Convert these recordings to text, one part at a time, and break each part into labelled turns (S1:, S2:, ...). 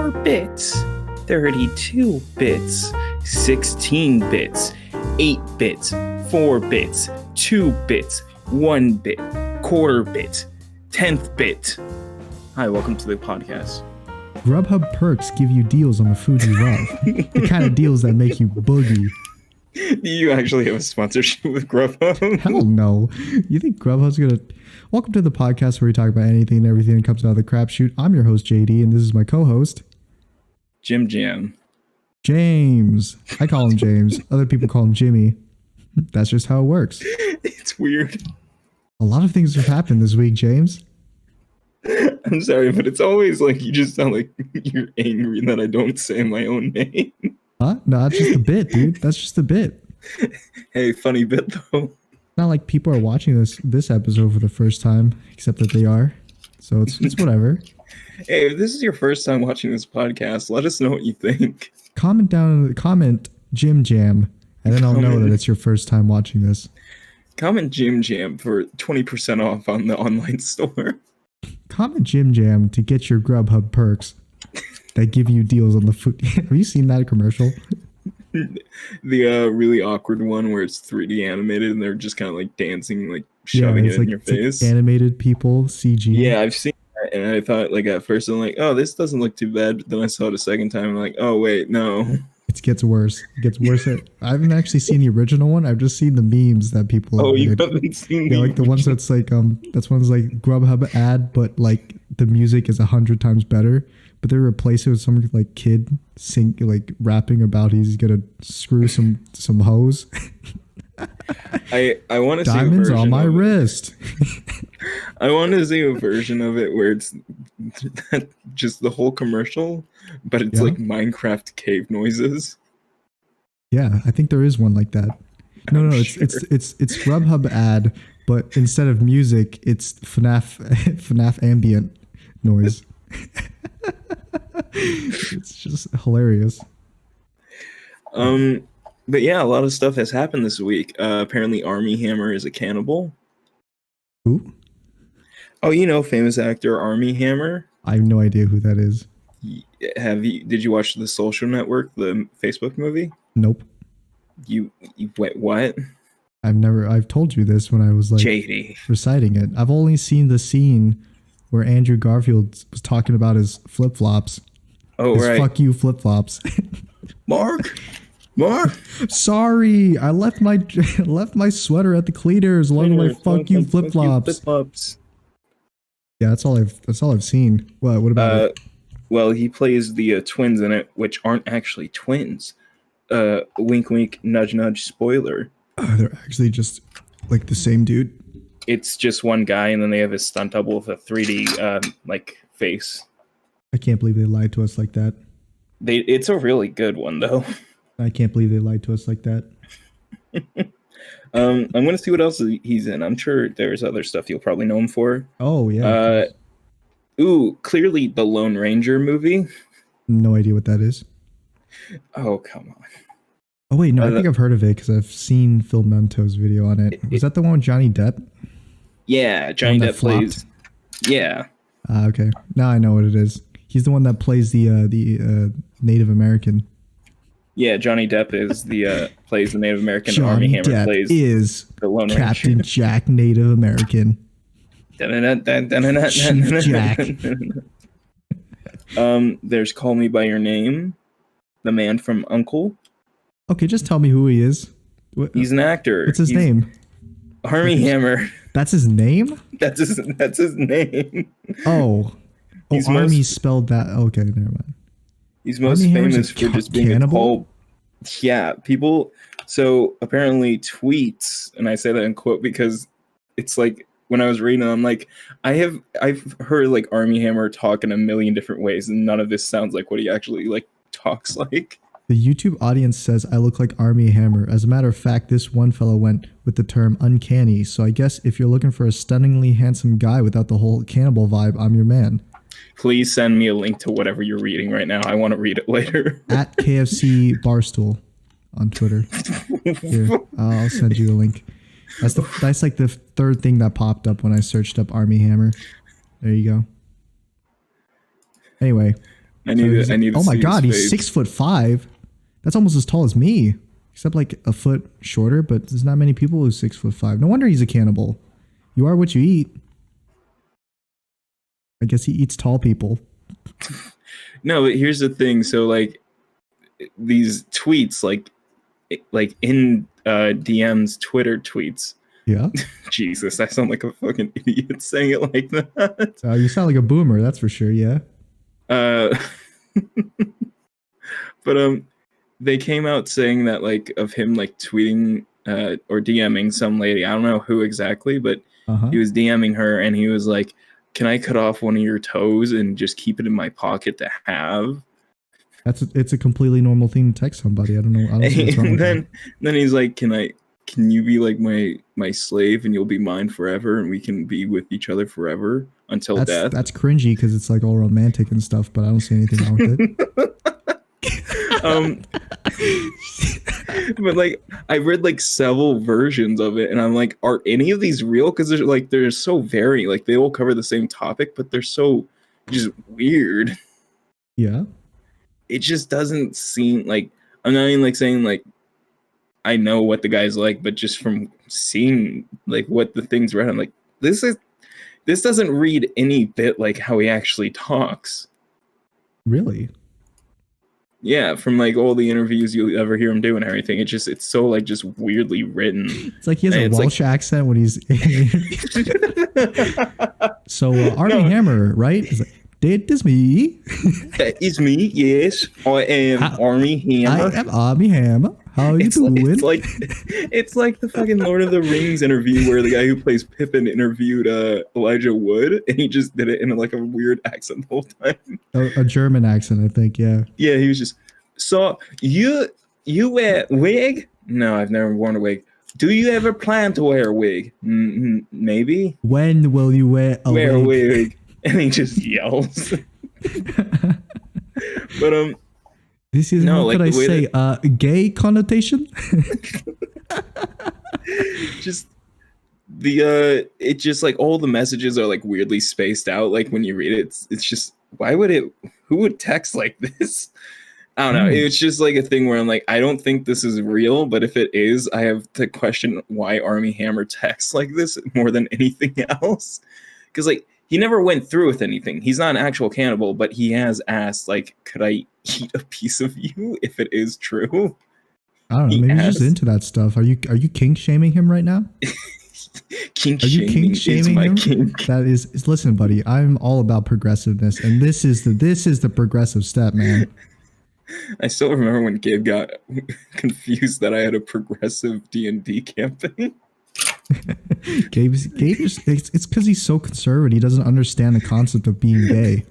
S1: 4 bits, 32 bits, 16 bits, 8 bits, 4 bits, 2 bits, 1 bit, quarter bit, 10th bit. Hi, welcome to the podcast.
S2: Grubhub perks give you deals on the food you love. The kind of deals that make you boogie.
S1: Do you actually have a sponsorship with Grubhub?
S2: Hell no. You think Grubhub's gonna... Welcome to the podcast where we talk about anything and everything that comes out of the Crap Chute. I'm your host, JD, and this is my co-host...
S1: Jim Jam.
S2: James. I call him James. Other people call him Jimmy. That's just how it works.
S1: It's weird.
S2: A lot of things have happened this week, James.
S1: I'm sorry, but it's always like you just sound like you're angry that I don't say my own name.
S2: Huh? No, that's just a bit, dude. That's just a bit.
S1: Hey, funny bit though.
S2: Not like people are watching this episode for the first time, except that they are. So it's whatever.
S1: Hey, if this is your first time watching this podcast, let us know what you think.
S2: Comment Jim Jam, and then I'll know that it's your first time watching this.
S1: Comment Jim Jam for 20% off on the online store.
S2: Comment Jim Jam to get your Grubhub perks that give you deals on the food. Have you seen that commercial?
S1: The really awkward one where it's 3D animated and they're just kind of like dancing, like shoving it in your face.
S2: Like animated people, CG.
S1: Yeah, I've seen that, and I thought like at first I'm like, oh, this doesn't look too bad. But then I saw it a second time and I'm like, oh wait, no.
S2: It gets worse. It gets worse. I haven't actually seen the original one. I've just seen the memes that people.
S1: Oh, you haven't seen?
S2: Yeah, like the ones that's like that's one's like Grubhub ad, but like the music is 100 times better. But they replace it with some like kid rapping about he's gonna screw some hoes.
S1: I want to see
S2: diamonds on my wrist.
S1: I want to see a version of it where it's just the whole commercial, but it's like Minecraft cave noises.
S2: Yeah, I think there is one like that. No, it's Grubhub ad, but instead of music, it's FNAF ambient noise. It's just hilarious.
S1: But yeah, a lot of stuff has happened this week. Apparently Armie Hammer is a cannibal.
S2: Who?
S1: Oh, you know, famous actor Armie Hammer.
S2: I have no idea who that is.
S1: Did you watch The Social Network, the Facebook movie?
S2: Nope.
S1: You wait, what?
S2: I've told you this when I was like
S1: JD
S2: reciting it. I've only seen the scene where Andrew Garfield was talking about his flip-flops.
S1: Oh, right.
S2: Fuck you flip-flops.
S1: Mark.
S2: Sorry, I left my sweater at the cleaners along with my fuck you flip-flops. Yeah, that's all I've seen. What about it?
S1: Well, he plays the twins in it, which aren't actually twins. Wink, wink, nudge, nudge. Spoiler.
S2: They're actually just like the same dude.
S1: It's just one guy, and then they have his stunt double with a 3D like face.
S2: I can't believe they lied to us like that.
S1: It's a really good one, though.
S2: I can't believe they lied to us like that.
S1: I'm gonna see what else he's in. I'm sure there's other stuff you'll probably know him for.
S2: Oh yeah.
S1: Clearly the Lone Ranger movie.
S2: No idea what that is.
S1: Oh, come on.
S2: Oh wait, no, I think I've heard of it because I've seen Phil Mento's video on it. Was that the one with Johnny Depp?
S1: Yeah, Johnny Depp plays. Yeah.
S2: Okay. Now I know what it is. He's the one that plays the Native American.
S1: Yeah, Johnny Depp is plays the Native American.
S2: Johnny
S1: Armie Hammer
S2: Depp
S1: plays
S2: is
S1: the Lone
S2: Captain
S1: Ranger.
S2: Jack Native American. Chief Jack.
S1: There's Call Me by Your Name, the man from Uncle.
S2: Okay, just tell me who he is.
S1: He's an actor.
S2: What's his name?
S1: Armie Hammer.
S2: That's his name?
S1: That's his name.
S2: Oh, Armie spelled that. Okay, never mind.
S1: He's most famous for just being cannibal. Yeah, people. So apparently tweets, and I say that in quote because it's like when I was reading, I'm like, I've heard like Armie Hammer talk in a million different ways, and none of this sounds like what he actually like talks like.
S2: The YouTube audience says I look like Armie Hammer. As a matter of fact, this one fellow went with the term uncanny. So I guess if you're looking for a stunningly handsome guy without the whole cannibal vibe, I'm your man.
S1: Please send me a link to whatever you're reading right now. I want to read it later.
S2: At KFC Barstool on Twitter. Here, I'll send you a link. That's like the third thing that popped up when I searched up Armie Hammer. There you go. Anyway,
S1: I need to
S2: oh my
S1: see
S2: God,
S1: his
S2: he's
S1: face.
S2: 6'5". That's almost as tall as me, except like a foot shorter. But there's not many people who's 6'5". No wonder he's a cannibal. You are what you eat. I guess he eats tall people.
S1: No, but here's the thing. So like these tweets, like in DMs, Twitter tweets.
S2: Yeah.
S1: Jesus, I sound like a fucking idiot saying it like that.
S2: You sound like a boomer, that's for sure. Yeah.
S1: But they came out saying that like of him like tweeting or DMing some lady. I don't know who exactly, but he was DMing her and he was like, "Can I cut off one of your toes and just keep it in my pocket to have?"
S2: It's a completely normal thing to text somebody. I don't know.
S1: And then he's like, "Can you be like my slave and you'll be mine forever and we can be with each other forever until death?"
S2: That's cringy because it's like all romantic and stuff, but I don't see anything wrong with it.
S1: But like I read like several versions of it and I'm like, are any of these real? Because they're so varied. Like they all cover the same topic, but they're so just weird.
S2: Yeah. It
S1: just doesn't seem like, I'm not even like saying like I know what the guy's like, but just from seeing like what the things read, I'm like, this doesn't read any bit like how he actually talks.
S2: Really?
S1: Yeah, from like all the interviews you'll ever hear him do and everything. It's so like just weirdly written.
S2: It's like he has a Welsh accent when he's So Armie Hammer, right? It's like, "That is me."
S1: That is me, yes. I am Armie Hammer.
S2: I am Armie Hammer. How are you doing?
S1: It's like the fucking Lord of the Rings interview where the guy who plays Pippin interviewed Elijah Wood, and he just did it in like a weird accent the whole time.
S2: A German accent, I think. Yeah.
S1: Yeah, he was just. So you wear wig? No, I've never worn a wig. Do you ever plan to wear a wig? Maybe.
S2: When will you wear a
S1: wig? And he just yells. But
S2: this is what could I say? Gay connotation.
S1: Just it just like all the messages are like weirdly spaced out. Like when you read it, it's just who would text like this? I don't know. It's just like a thing where I'm like, I don't think this is real, but if it is, I have to question why Armie Hammer texts like this more than anything else. Because like he never went through with anything. He's not an actual cannibal, but he has asked like, could I eat a piece of you if it is true?
S2: I don't know. Maybe he's just into that stuff. Are you kink shaming him right now?
S1: Kink shaming is my kink.
S2: That is listen, buddy. I'm all about progressiveness, and this is the progressive step, man.
S1: I still remember when Gabe got confused that I had a progressive D&D campaign.
S2: Gabe it's because he's so conservative. He doesn't understand the concept of being gay.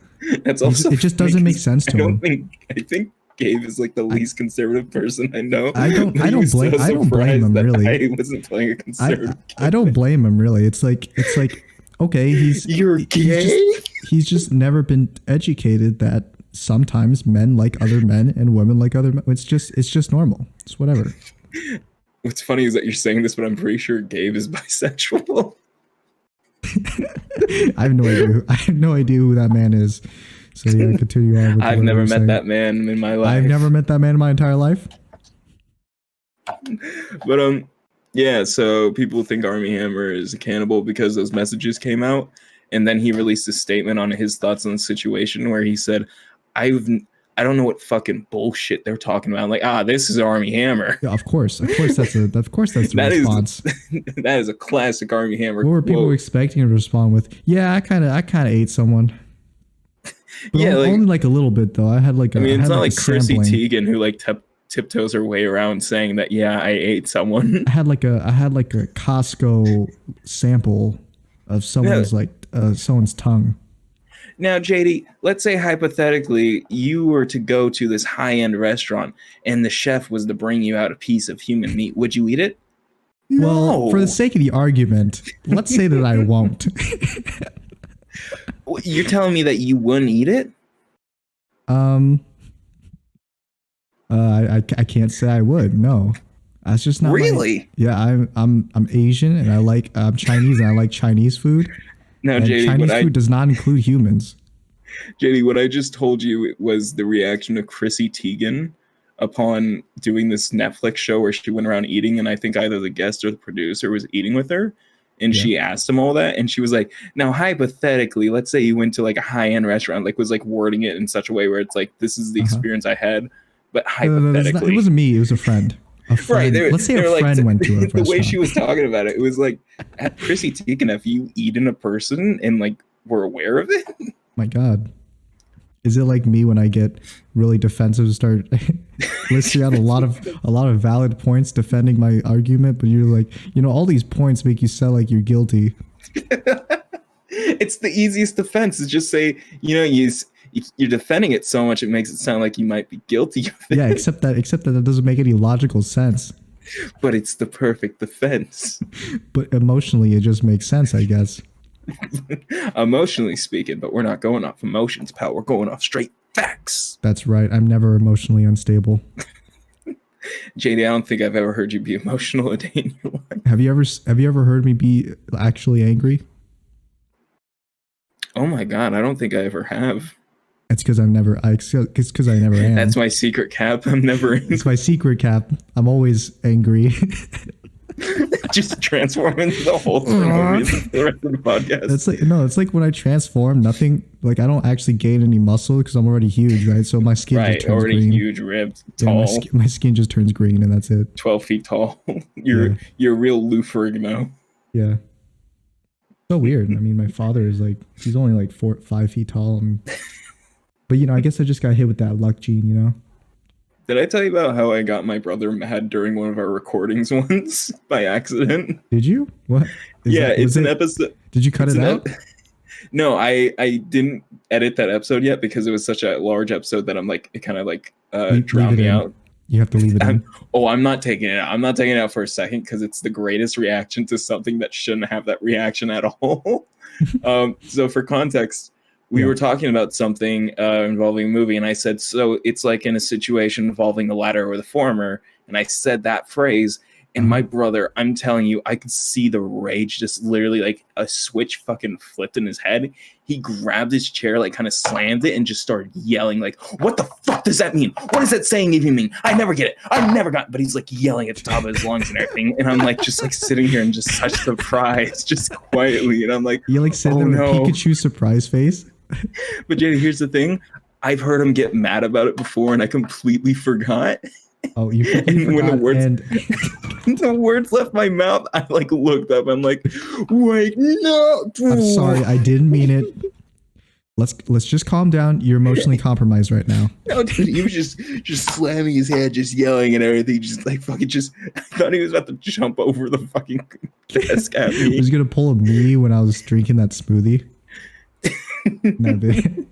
S1: That's also
S2: it just doesn't make sense to him.
S1: I think Gabe is like the least conservative person I know.
S2: I don't blame him really.
S1: I wasn't playing a conservative.
S2: I don't blame him really. It's like okay,
S1: you're gay.
S2: He's just never been educated that sometimes men like other men and women like other men. It's just normal. It's whatever.
S1: What's funny is that you're saying this, but I'm pretty sure Gabe is bisexual.
S2: I have no idea who that man is. So yeah, continue on with
S1: I've never met that man in my life.
S2: I've never met that man in my entire life.
S1: But yeah, so people think Armie Hammer is a cannibal because those messages came out, and then he released a statement on his thoughts on the situation where he said, I don't know what fucking bullshit they're talking about. I'm like, this is Armie Hammer.
S2: Yeah, of course that's the response.
S1: That is a classic Armie Hammer.
S2: What were people expecting him to respond with? Yeah, I kind of ate someone. But yeah, only like a little bit though.
S1: It's not like Chrissy Teigen who like tiptoes her way around saying that. Yeah, I ate someone. I had like a Costco sample of someone's someone's tongue. Now, JD, let's say hypothetically you were to go to this high-end restaurant and the chef was to bring you out a piece of human meat. Would you eat it?
S2: No. Well, for the sake of the argument, let's say that I won't.
S1: You're telling me that you wouldn't eat it?
S2: I can't say I would. No, that's just not
S1: really.
S2: Yeah, I'm Asian and I'm Chinese and I like Chinese food.
S1: No,
S2: JD, Chinese food does not include humans.
S1: JD, what I just told you was the reaction of Chrissy Teigen upon doing this Netflix show where she went around eating, and I think either the guest or the producer was eating with her, and she asked him all that, and she was like, now hypothetically, let's say you went to like a high-end restaurant, like was like wording it in such a way where it's like, this is the experience I had, but hypothetically.
S2: No, it wasn't me, it was a friend. Right. Let's say a friend went to a restaurant.
S1: The way she was talking about it, it was like, at Chrissy Teigen, have you eaten a person and like were aware of it?
S2: My God. Is it like me when I get really defensive and start listing out a lot of valid points defending my argument, but you're like, all these points make you sound like you're guilty.
S1: It's the easiest defense is just say, you're defending it so much it makes it sound like you might be guilty of it.
S2: Yeah, except that doesn't make any logical sense.
S1: But it's the perfect defense.
S2: But emotionally, it just makes sense, I guess.
S1: Emotionally speaking, but we're not going off emotions, pal. We're going off straight facts.
S2: That's right. I'm never emotionally unstable.
S1: JD, I don't think I've ever heard you be emotional a day in your life.
S2: Have you ever heard me be actually angry?
S1: Oh my God, I don't think I ever have.
S2: It's because I never am.
S1: That's my secret cap. I'm never angry.
S2: It's my secret cap. I'm always angry.
S1: Just transform into the whole thing the rest of the podcast.
S2: It's like when I transform, nothing, like I don't actually gain any muscle because I'm already huge, right? So my skin just turns
S1: already
S2: green.
S1: Huge, ribbed, tall.
S2: Yeah, my skin just turns green and that's it.
S1: 12 feet tall. You're a real Lou Ferrigno.
S2: Yeah. So weird. I mean, my father is like, he's only like 5 feet tall. But I guess I just got hit with that luck gene,
S1: Did I tell you about how I got my brother mad during one of our recordings once by accident?
S2: Did you? What?
S1: It's an episode.
S2: Did you cut it out?
S1: No, I didn't edit that episode yet because it was such a large episode that I'm like, it kind of like drowned me out.
S2: You have to leave it in.
S1: I'm not taking it out. I'm not taking it out for a second because it's the greatest reaction to something that shouldn't have that reaction at all. So for context, we were talking about something involving a movie, and I said, so it's like in a situation involving the latter or the former, and I said that phrase, and my brother, I'm telling you, I could see the rage just literally like a switch fucking flipped in his head. He grabbed his chair, like kind of slammed it, and just started yelling like, what the fuck does that mean? What does that saying even mean? I never get it. I never got it. But he's like yelling at the top of his lungs and everything. And I'm like, just like sitting here and just such surprise, just quietly. And I'm like,
S2: you like sitting there with a Pikachu surprise face?
S1: But Jay, here's the thing. I've heard him get mad about it before, and I completely forgot.
S2: Oh, you completely forgot.
S1: When the words left my mouth, I like looked up. I'm like, wait, no.
S2: I'm sorry, I didn't mean it. Let's just calm down. You're emotionally compromised right now.
S1: No, dude, he was just slamming his head, just yelling and everything, just like fucking just. I thought he was about to jump over the fucking desk at me.
S2: He was gonna pull a me when I was drinking that smoothie. No, dude.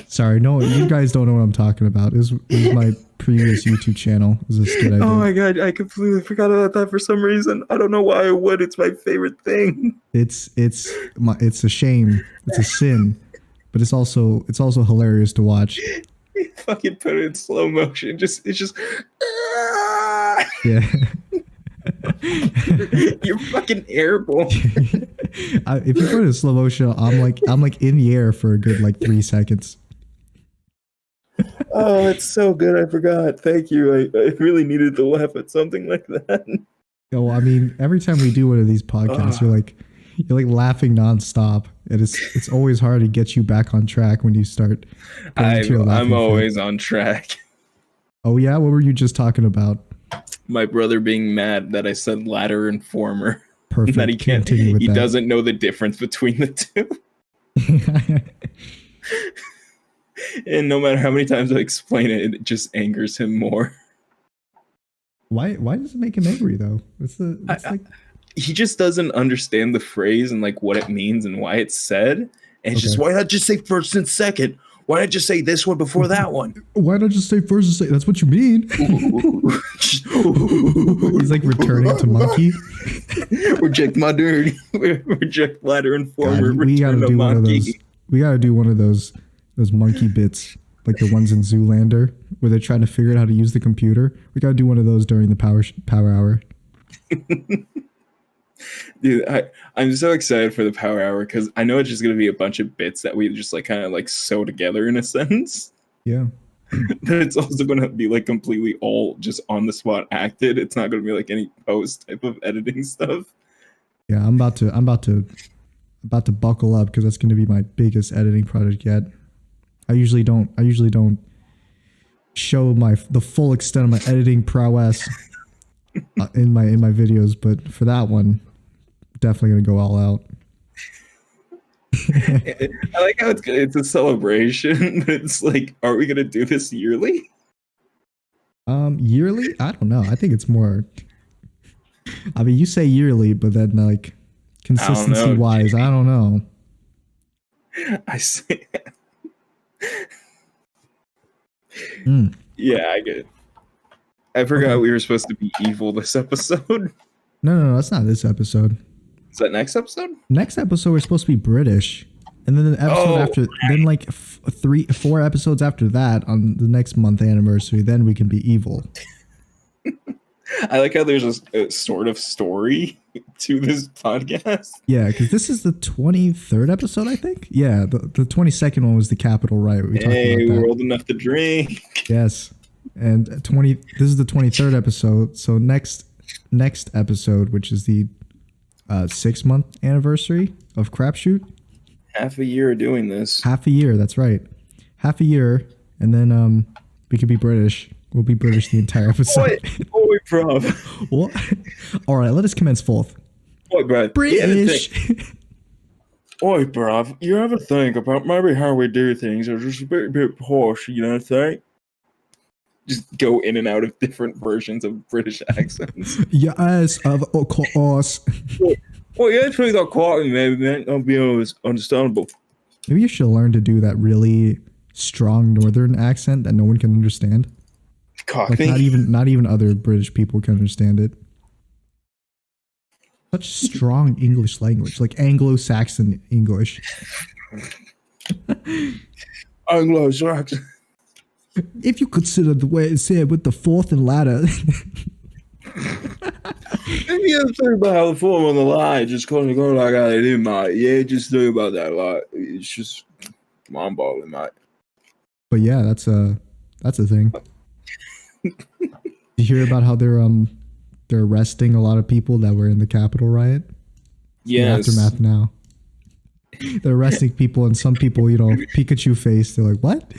S2: Sorry, no, you guys don't know what I'm talking about. It was my previous YouTube channel. It was a skit I did.
S1: Oh my God, I completely forgot about that for some reason. I don't know why I would. It's my favorite thing.
S2: It's a shame. It's a sin, but it's also hilarious to watch.
S1: You fucking put it in slow motion. It's just.
S2: Yeah.
S1: You're fucking airborne.
S2: If you put it in slow motion, I'm like in the air for a good like 3 seconds.
S1: Oh, it's so good. I forgot. Thank you. I really needed to laugh at something like that.
S2: Oh, I mean, every time we do one of these podcasts, you're like laughing nonstop, and it's always hard to get you back on track when you start.
S1: I'm always on track.
S2: Oh yeah, what were you just talking about?
S1: My brother being mad that I said latter and former.
S2: Perfect.
S1: That he can't. He doesn't know the difference between the two. And no matter how many times I explain it, it just angers him more.
S2: Why does it make him angry though?
S1: He just doesn't understand the phrase and like what it means and why it's said. And it's just, why not just say first and second? Why not just say this one before that one?
S2: Why not just say first and second? That's what you mean. He's like returning to monkey.
S1: Reject modern. Reject latter and former.
S2: God, we gotta do one of those. We gotta do one of those monkey bits, like the ones in Zoolander, where they're trying to figure out how to use the computer. We gotta do one of those during the power hour.
S1: Dude, I'm so excited for the Power Hour because I know it's just gonna be a bunch of bits that we just like kind of like sew together in a sense.
S2: Yeah.
S1: But it's also gonna be like completely all just on the spot acted. It's not gonna be like any post type of editing stuff.
S2: Yeah, I'm about to buckle up because that's going to be my biggest editing project yet. I usually don't show the full extent of my editing prowess in my videos, but for that one, definitely going to go all out.
S1: I like how it's a celebration, but it's like, are we gonna do this yearly?
S2: Yearly? I don't know. I think it's more. I mean, you say yearly, but then like consistency wise, I don't know.
S1: I say.
S2: Yeah,
S1: I get it. I forgot we were supposed to be evil this episode.
S2: No, that's not this episode.
S1: Is that next episode?
S2: Next episode, we're supposed to be British. And then the episode after, then like 4 episodes after that on the next month anniversary, then we can be evil.
S1: I like how there's a sort of story to this podcast.
S2: Yeah, because this is the 23rd episode, I think. Yeah, the 22nd one was the Capitol riot. We talked about that.
S1: We're old enough to drink.
S2: Yes, and this is the 23rd episode. So next episode, which is the 6-month anniversary of Crap Chute.
S1: Half a year of doing this.
S2: Half a year, that's right. Half a year, and then we could be British. We'll be British the entire episode.
S1: Oi, bruv.
S2: What? All right, let us commence forth.
S1: Oi, bruv.
S2: British.
S1: Oi, bruv. You ever think about maybe how we do things are just a bit posh, you know what I'm saying? Just go in and out of different versions of British accents.
S2: Yes, of course.
S1: Well, you actually got caught, maybe, man. I'll be understandable.
S2: Maybe you should learn to do that really strong northern accent that no one can understand.
S1: Cockney.
S2: Like not even other British people can understand it. Such strong English language, like Anglo-Saxon English.
S1: Anglo-Saxon.
S2: If you consider the way it's said with the fourth and latter.
S1: If you ever think about how the form on the line just kind of go like how they do, mate. Yeah, just think about that. Like, it's just mind-boggling, mate.
S2: But yeah, that's a thing. You hear about how they're arresting a lot of people that were in the Capitol riot?
S1: Yes.
S2: The aftermath now. They're arresting people, and some people, Pikachu face. They're like, "What?"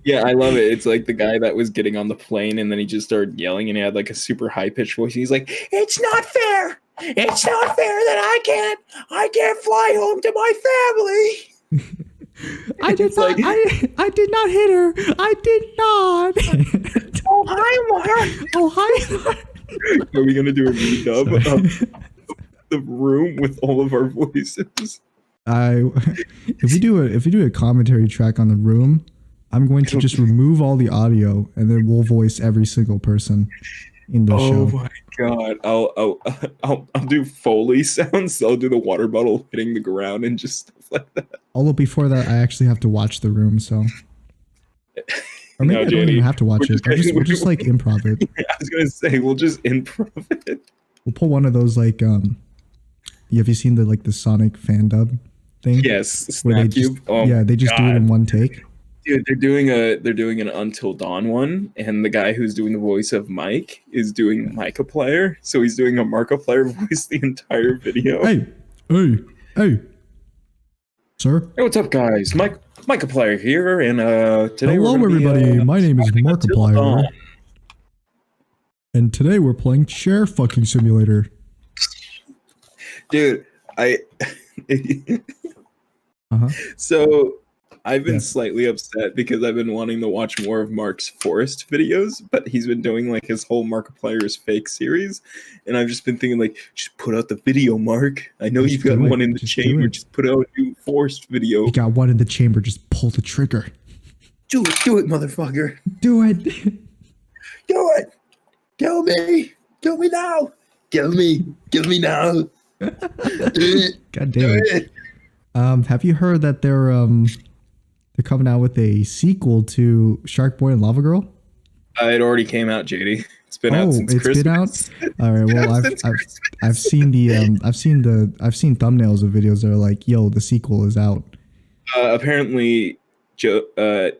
S1: Yeah, I love it. It's like the guy that was getting on the plane, and then he just started yelling, and he had like a super high pitched voice. He's like, "It's not fair. It's not fair that I can't fly home to my family."
S2: I did not hit her. I did not.
S1: Oh, hi, Mark.
S2: Oh, hi.
S1: Are we gonna do a redub of the room with all of our voices?
S2: If we do a commentary track on the room, I'm going to just remove all the audio and then we'll voice every single person in the show.
S1: Oh my god! I'll do Foley sounds. I'll do the water bottle hitting the ground and just stuff like that.
S2: Although before that, I actually have to watch the room, so. Or maybe I don't even have to watch it. We'll just like improv it.
S1: Yeah, I was gonna say we'll just improv it.
S2: We'll pull one of those like have you seen the Sonic fan dub thing?
S1: Yes, Snap Cube.
S2: They just do it in one take.
S1: Dude, they're doing an Until Dawn one, and the guy who's doing the voice of Mike is doing Markiplier, so he's doing a Markiplier voice the entire video.
S2: Hey, sir.
S1: Hey, what's up, guys? Markiplier here, and today
S2: hello, everybody. My name is Markiplier, and today we're playing Chair Fucking Simulator.
S1: Dude, So I've been slightly upset because I've been wanting to watch more of Mark's Forest videos, but he's been doing like his whole Markiplier's fake series, and I've just been thinking like, just put out the video, Mark. I know you've got one in the chamber. Just put out a new Forest video.
S2: You got one in the chamber. Just pull the trigger.
S1: Do it, motherfucker.
S2: Do it.
S1: Do it. Kill me. Kill me now. Kill me now.
S2: God damn it. Have you heard that they're coming out with a sequel to Shark Boy and Lava Girl?
S1: It already came out, JD. It's been out since
S2: it's
S1: Christmas.
S2: been out. All right. Well, I've seen the I've seen thumbnails of videos that are like, "Yo, the sequel is out."
S1: Apparently, Taylor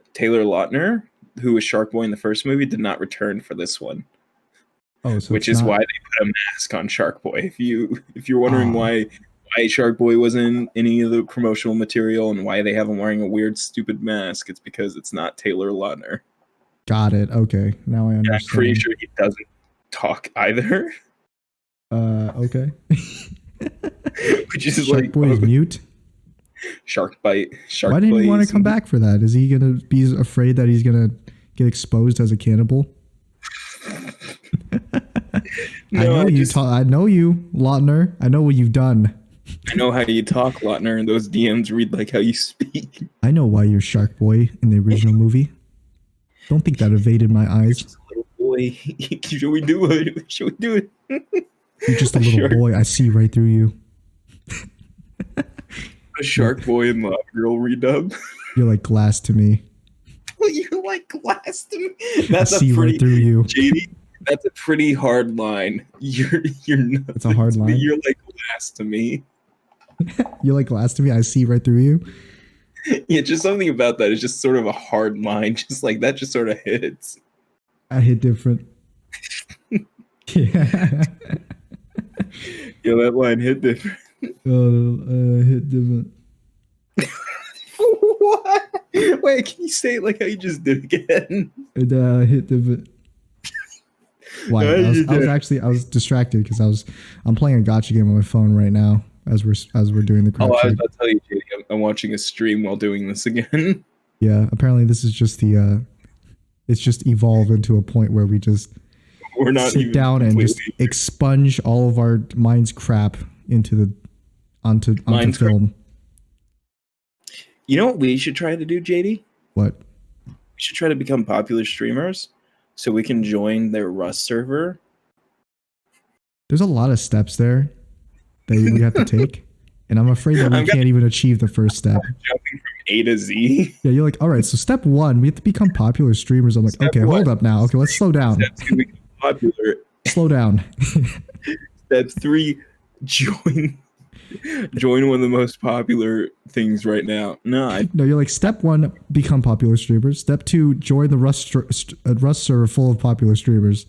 S1: Lautner, who was Shark Boy in the first movie, did not return for this one.
S2: Oh, so
S1: which is why they put a mask on Shark Boy. If you're wondering why Shark Boy wasn't in any of the promotional material and why they have him wearing a weird, stupid mask, it's because it's not Taylor Lautner.
S2: Got it. Okay, now I understand.
S1: And I'm pretty sure he doesn't talk either.
S2: Okay.
S1: Which is
S2: Shark
S1: like,
S2: Boy is mute.
S1: Shark bite.
S2: Why didn't he want to come back for that? Is he gonna be afraid that he's gonna get exposed as a cannibal?
S1: No,
S2: I know you, Lautner. I know what you've done.
S1: I know how you talk, Lautner, and those DMs read like how you speak.
S2: I know why you're Shark Boy in the original movie. Don't think that evaded my eyes.
S1: Just a little boy. Should we do it? Should we do it?
S2: You're just a little boy. I see right through you.
S1: A Shark Boy and Lava Girl redub.
S2: You're like glass to me.
S1: Well, you're like glass to me. That's
S2: I see right through you.
S1: JD, that's a pretty hard line. You're not.
S2: It's a hard line.
S1: You're like glass to me.
S2: You're like glass to me. I see right through you.
S1: Yeah, just something about that is just sort of a hard line. Just like that, just sort of hits.
S2: I hit different. Yeah.
S1: Yeah, that line hit different.
S2: Hit different.
S1: What? Wait, can you say it like how you just did again?
S2: It hit different. Why? I was distracted because I'm playing a gotcha game on my phone right now as we're doing the Crap Chute.
S1: I was about to tell you, JD, I'm watching a stream while doing this again.
S2: Yeah, apparently this is just it's just evolved into a point where we're not sit down and just expunge all of our mind's crap onto film.
S1: You know what we should try to do, JD?
S2: What?
S1: We should try to become popular streamers so we can join their Rust server.
S2: There's a lot of steps there that we have to take. And I'm afraid that we can't even achieve the first step.
S1: Jumping from A to Z.
S2: Yeah, you're like, all right, so step 1, we have to become popular streamers. I'm like, step okay, 1. Hold up now. Okay, let's slow down.
S1: Step 2, become popular.
S2: Slow down.
S1: Step 3, join one of the most popular things right now. No,
S2: you're like, step 1, become popular streamers. Step 2, join the Rust server full of popular streamers.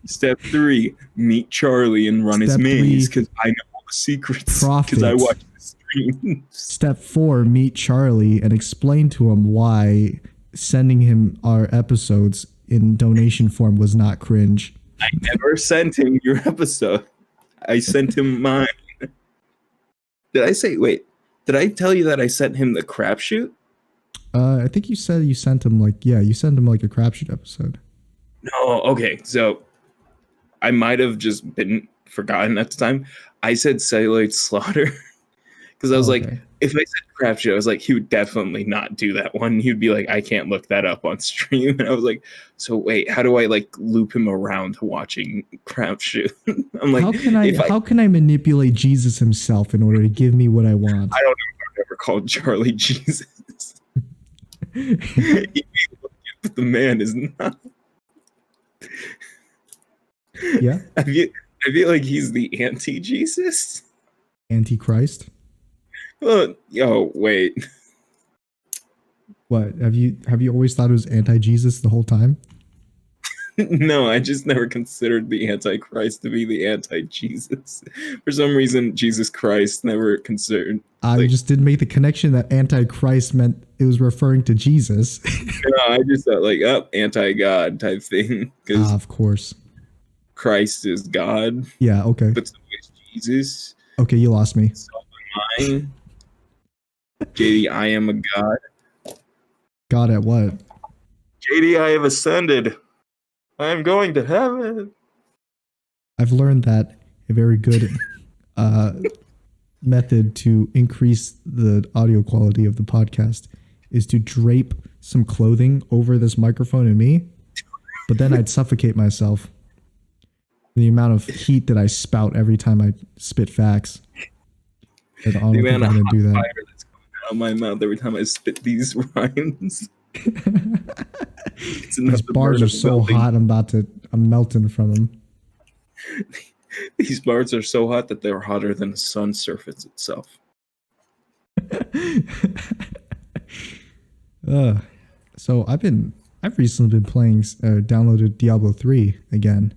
S1: Step 3, meet Charlie and run his maze because I know all the secrets because I watch the stream.
S2: Step 4, meet Charlie and explain to him why sending him our episodes in donation form was not cringe.
S1: I never sent him your episode. I sent him mine. Did I tell you that I sent him the Crap Chute?
S2: I think you said you sent him you sent him like a Crap Chute episode.
S1: No, okay. So I might have just been forgotten at the time. I said celluloid slaughter because I was like, if I said Crap Chute, I was like, he would definitely not do that one. He'd be like, I can't look that up on stream. And I was like, so wait, how do I loop him around to watching Crap Chute? I'm like,
S2: how can I manipulate Jesus himself in order to give me what I want?
S1: I don't know if I've ever called Charlie Jesus. But the man is not.
S2: Yeah.
S1: I feel like he's the anti-Jesus.
S2: Antichrist?
S1: Wait.
S2: What? Have you always thought it was anti-Jesus the whole time?
S1: No, I just never considered the Antichrist to be the anti-Jesus. For some reason, Jesus Christ never considered.
S2: I just didn't make the connection that Antichrist meant it was referring to Jesus.
S1: No, I just thought anti-God type thing.
S2: Of course.
S1: Christ is God.
S2: Yeah, okay.
S1: But so is Jesus.
S2: Okay, you lost me.
S1: So am I. JD, I am a God.
S2: God at what?
S1: JD, I have ascended. I am going to heaven.
S2: I've learned that a very good method to increase the audio quality of the podcast is to drape some clothing over this microphone and me, but then I'd suffocate myself. The amount of heat that I spout every time I spit facts. I don't think I'm gonna do that.
S1: Fire that's coming out of my mouth every time I spit these rhymes. It's
S2: These
S1: another
S2: bars
S1: bird
S2: are
S1: of
S2: so
S1: building.
S2: hot. I'm melting from them.
S1: These bars are so hot that they're hotter than the sun's surface itself.
S2: So I've recently been playing, downloaded Diablo 3 again.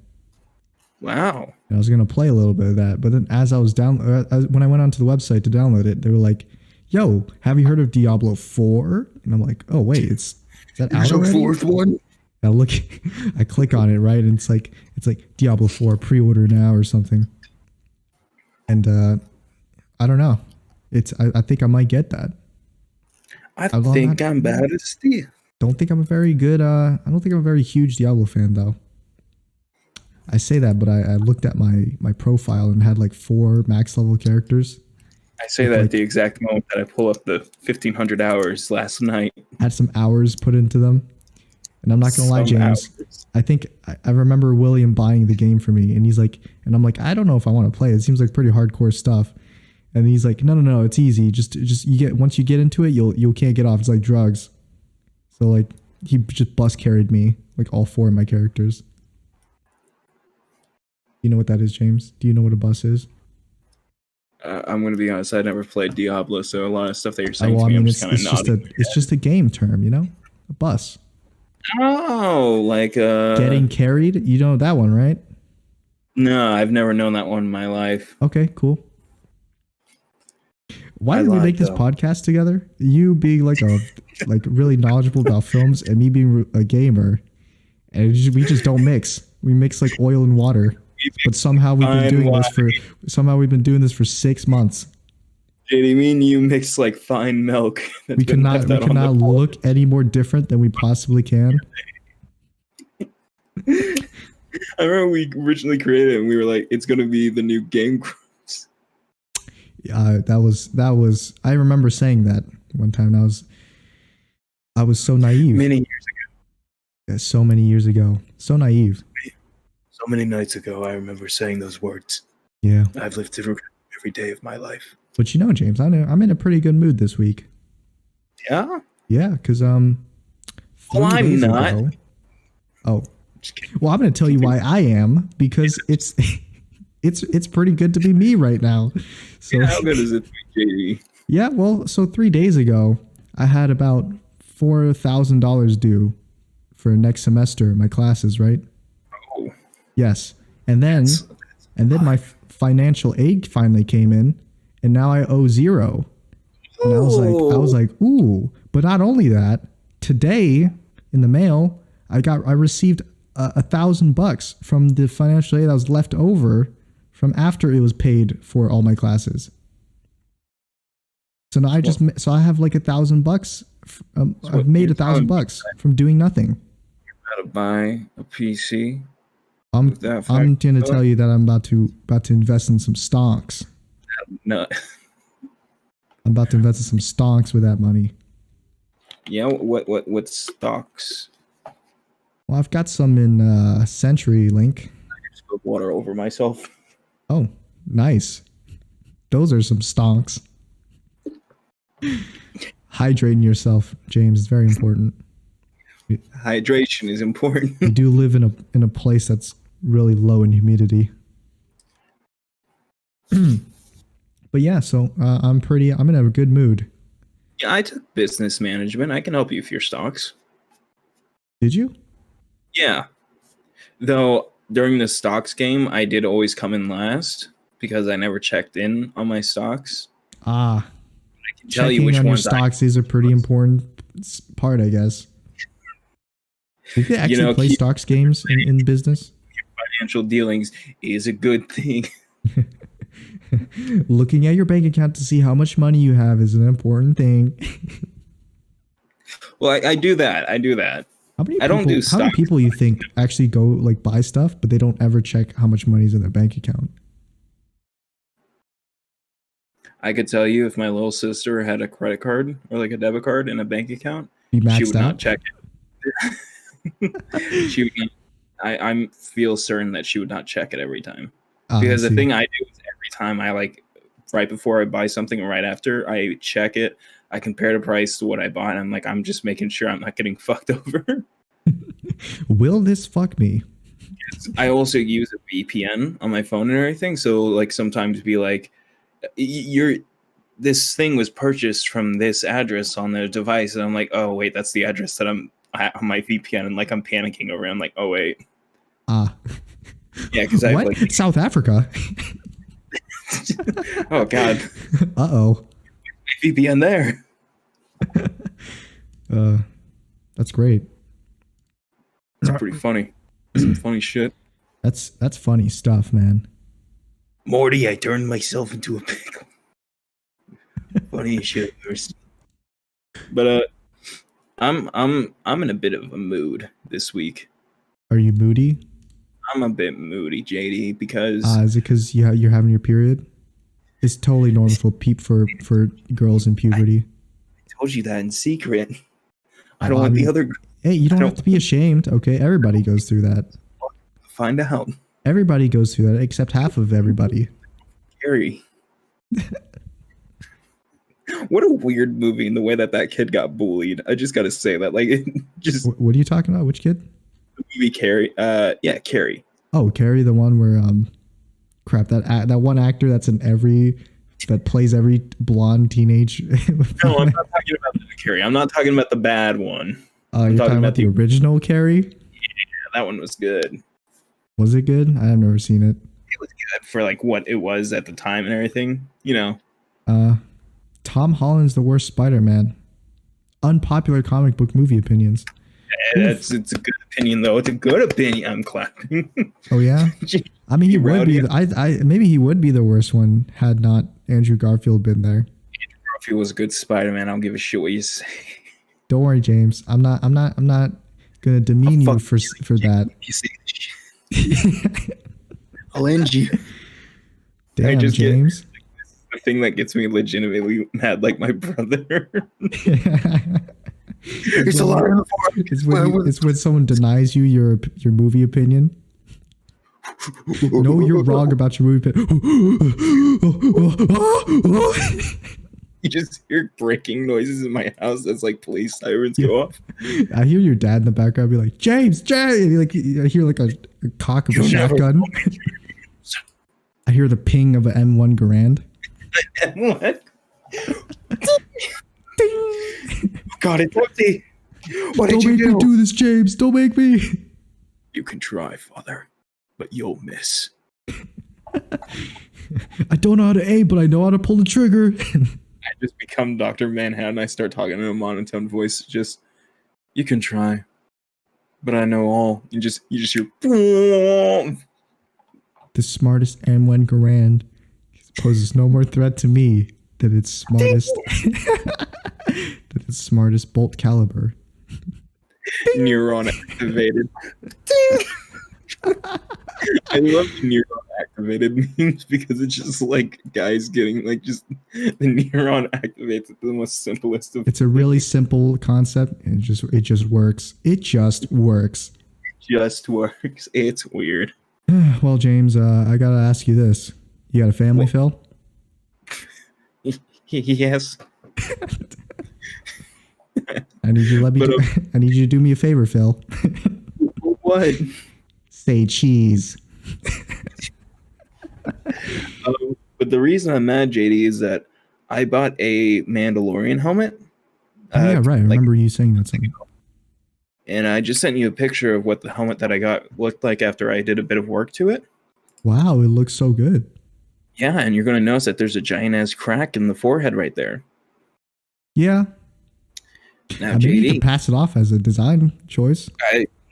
S1: Wow.
S2: And I was gonna play a little bit of that, but then as I was when I went onto the website to download it, they were like, "Yo, have you heard of Diablo 4?" And I'm like, "Oh wait, is that out already?"
S1: Fourth one.
S2: I look, I click on it, right, and it's like Diablo 4 pre-order now or something. And I don't know. I think I might get that.
S1: I think I'm bad at Steve.
S2: Don't think I'm a very good. I don't think I'm a very huge Diablo fan though. I say that, but I looked at my profile and had like 4 max level characters.
S1: I say that at the exact moment that I pull up the 1,500 hours last night.
S2: Had some hours put into them. And I'm not going to lie, James, I think I remember William buying the game for me, and he's like, and I'm like, I don't know if I want to play it. It seems like pretty hardcore stuff. And he's like, no, it's easy. Just once you get into it, you can't get off. It's like drugs. So like he just bus carried me, like all 4 of my characters. You know what that is, James? Do you know what a bus is?
S1: I'm going to be honest. I never played Diablo, so a lot of stuff that you're saying to me, I'm just kind of nodding.
S2: It's just a game term, you know? A bus.
S1: Oh, like
S2: getting carried. You know that one, right?
S1: No, I've never known that one in my life.
S2: Okay, cool. Why did we make this podcast together? You being like really knowledgeable about films, and me being a gamer, and we just don't mix. We mix like oil and water. But somehow we've been doing this for 6 months.
S1: JD, me and you mix like fine milk.
S2: We cannot look any more different than we possibly can.
S1: I remember we originally created it and we were like, it's going to be the new Game Grumps.
S2: That was I remember saying that one time. I was so naive.
S1: Many years ago.
S2: Yeah, so many years ago. So naive.
S1: So many nights ago, I remember saying those words.
S2: Yeah.
S1: I've lived through every day of my life.
S2: But you know, James, I'm in a pretty good mood this week.
S1: Yeah?
S2: Yeah, because
S1: well, I'm not.
S2: Well, I'm going to tell you why I am, because it's pretty good to be me right now. So
S1: yeah, how good is it to be JD?
S2: Yeah, well, so 3 days ago, I had about $4,000 due for next semester, my classes, right?
S1: Oh.
S2: Yes. And then my financial aid finally came in, and now I owe $0. And I was like, ooh. But not only that, today in the mail, I received $1,000 from the financial aid that was left over from after it was paid for all my classes. So now I have like $1,000. I've made $1,000 from doing nothing.
S1: You're about to buy a PC.
S2: I'm going to tell you that I'm about to invest in some stocks.
S1: No.
S2: I'm about to invest in some stocks with that money.
S1: Yeah, what stocks?
S2: Well, I've got some in CenturyLink.
S1: I just spilled water over myself.
S2: Oh, nice. Those are some stocks. Hydrating yourself, James, is very important.
S1: Hydration is important.
S2: We do live in a place that's really low in humidity. But yeah, so I'm in a good mood.
S1: Yeah, I took business management. I can help you with your stocks.
S2: Did you?
S1: Yeah. Though during the stocks game, I did always come in last because I never checked in on my stocks.
S2: I
S1: can tell you which
S2: on
S1: ones
S2: your stocks is a pretty important part, I guess. Did they actually play stocks games in business?
S1: Financial dealings is a good thing.
S2: Looking at your bank account to see how much money you have is an important thing.
S1: Well, I do that. I do that.
S2: How many people you think actually go like buy stuff, but they don't ever check how much money is in their bank account?
S1: I could tell you if my little sister had a credit card or like a debit card and a bank account,
S2: she
S1: would not check it. She would not. I feel certain that she would not check it every time. Because the thing I do is every time I like right before I buy something and right after. I check it. I compare the price to what I bought. And I'm like, I'm just making sure I'm not getting fucked over.
S2: Will this fuck me?
S1: I also use a VPN on my phone and everything. So like sometimes be like, this thing was purchased from this address on the device. And I'm like, oh wait, that's the address that I'm at on my VPN. And like, I'm panicking over it. I'm like, oh wait. Yeah. Cause I like
S2: South Africa.
S1: Oh God.
S2: Uh-oh.
S1: VPN there.
S2: That's great.
S1: It's pretty funny. Some funny shit.
S2: That's funny stuff, man.
S1: Morty, I turned myself into a pickle. Funny shit. But I'm in a bit of a mood this week.
S2: Are you moody?
S1: I'm a bit moody, JD, because
S2: is it because you're having your period? It's totally normal for girls in puberty.
S1: I told you that in secret. I don't want the other.
S2: Hey, you don't have to be ashamed. Okay, everybody goes through that.
S1: Find out.
S2: Everybody goes through that, except half of everybody.
S1: Scary. What a weird movie in the way that kid got bullied. I just got to say that. Like, it just.
S2: What are you talking about? Which kid?
S1: The movie Carrie. Yeah, Carrie.
S2: Oh, Carrie, the one where crap, that one actor that plays every blonde teenage.
S1: No, I'm not talking about the Carrie. I'm not talking about the bad one.
S2: You're talking about the original Carrie?
S1: Yeah, that one was good.
S2: Was it good? I've never seen it.
S1: It was good for like what it was at the time and everything, you know.
S2: Tom Holland's the worst Spider-Man. Unpopular comic book movie opinions.
S1: Yeah, it's a good opinion though. It's a good opinion. I'm clapping.
S2: Oh yeah. I mean, he would be. Maybe he would be the worst one had not Andrew Garfield been there.
S1: Andrew Garfield was a good Spider-Man. I don't give a shit what you say.
S2: Don't worry, James. I'm not gonna demean you for that.
S1: You see, I'll end you.
S2: Damn, James.
S1: The thing that gets me legitimately mad, like my brother. It's a lot of
S2: it's when someone denies you your movie opinion. No, you're wrong about your movie opinion.
S1: You just hear breaking noises in my house. That's like police sirens go off.
S2: I hear your dad in the background be like, James. Like I hear like a cock of a shotgun. I hear the ping of an M1 Garand.
S1: What? God, it's empty. What did you do?
S2: Don't make me do this, James. Don't make me.
S1: You can try, Father, but you'll miss.
S2: I don't know how to aim, but I know how to pull the trigger.
S1: I just become Dr. Manhattan. I start talking in a monotone voice. Just, you can try, but I know all. You just hear.
S2: The smartest M1 Garand poses no more threat to me than its smartest bolt caliber.
S1: Neuron activated. I love the neuron activated memes because it's just like guys getting like just the neuron activates at the most simplest of.
S2: It's a really simple concept and it just works. It just works.
S1: It's weird.
S2: Well, James, I gotta ask you this. You got a family, Phil?
S1: Yes.
S2: I need you to do me a favor, Phil.
S1: What?
S2: Say cheese.
S1: But the reason I'm mad, JD, is that I bought a Mandalorian helmet.
S2: Oh, yeah, right. I remember you saying that something.
S1: And I just sent you a picture of what the helmet that I got looked like after I did a bit of work to it.
S2: Wow, it looks so good.
S1: Yeah, and you're going to notice that there's a giant-ass crack in the forehead right there.
S2: Yeah.
S1: Now,
S2: JD, you
S1: JD,
S2: can pass it off as a design choice.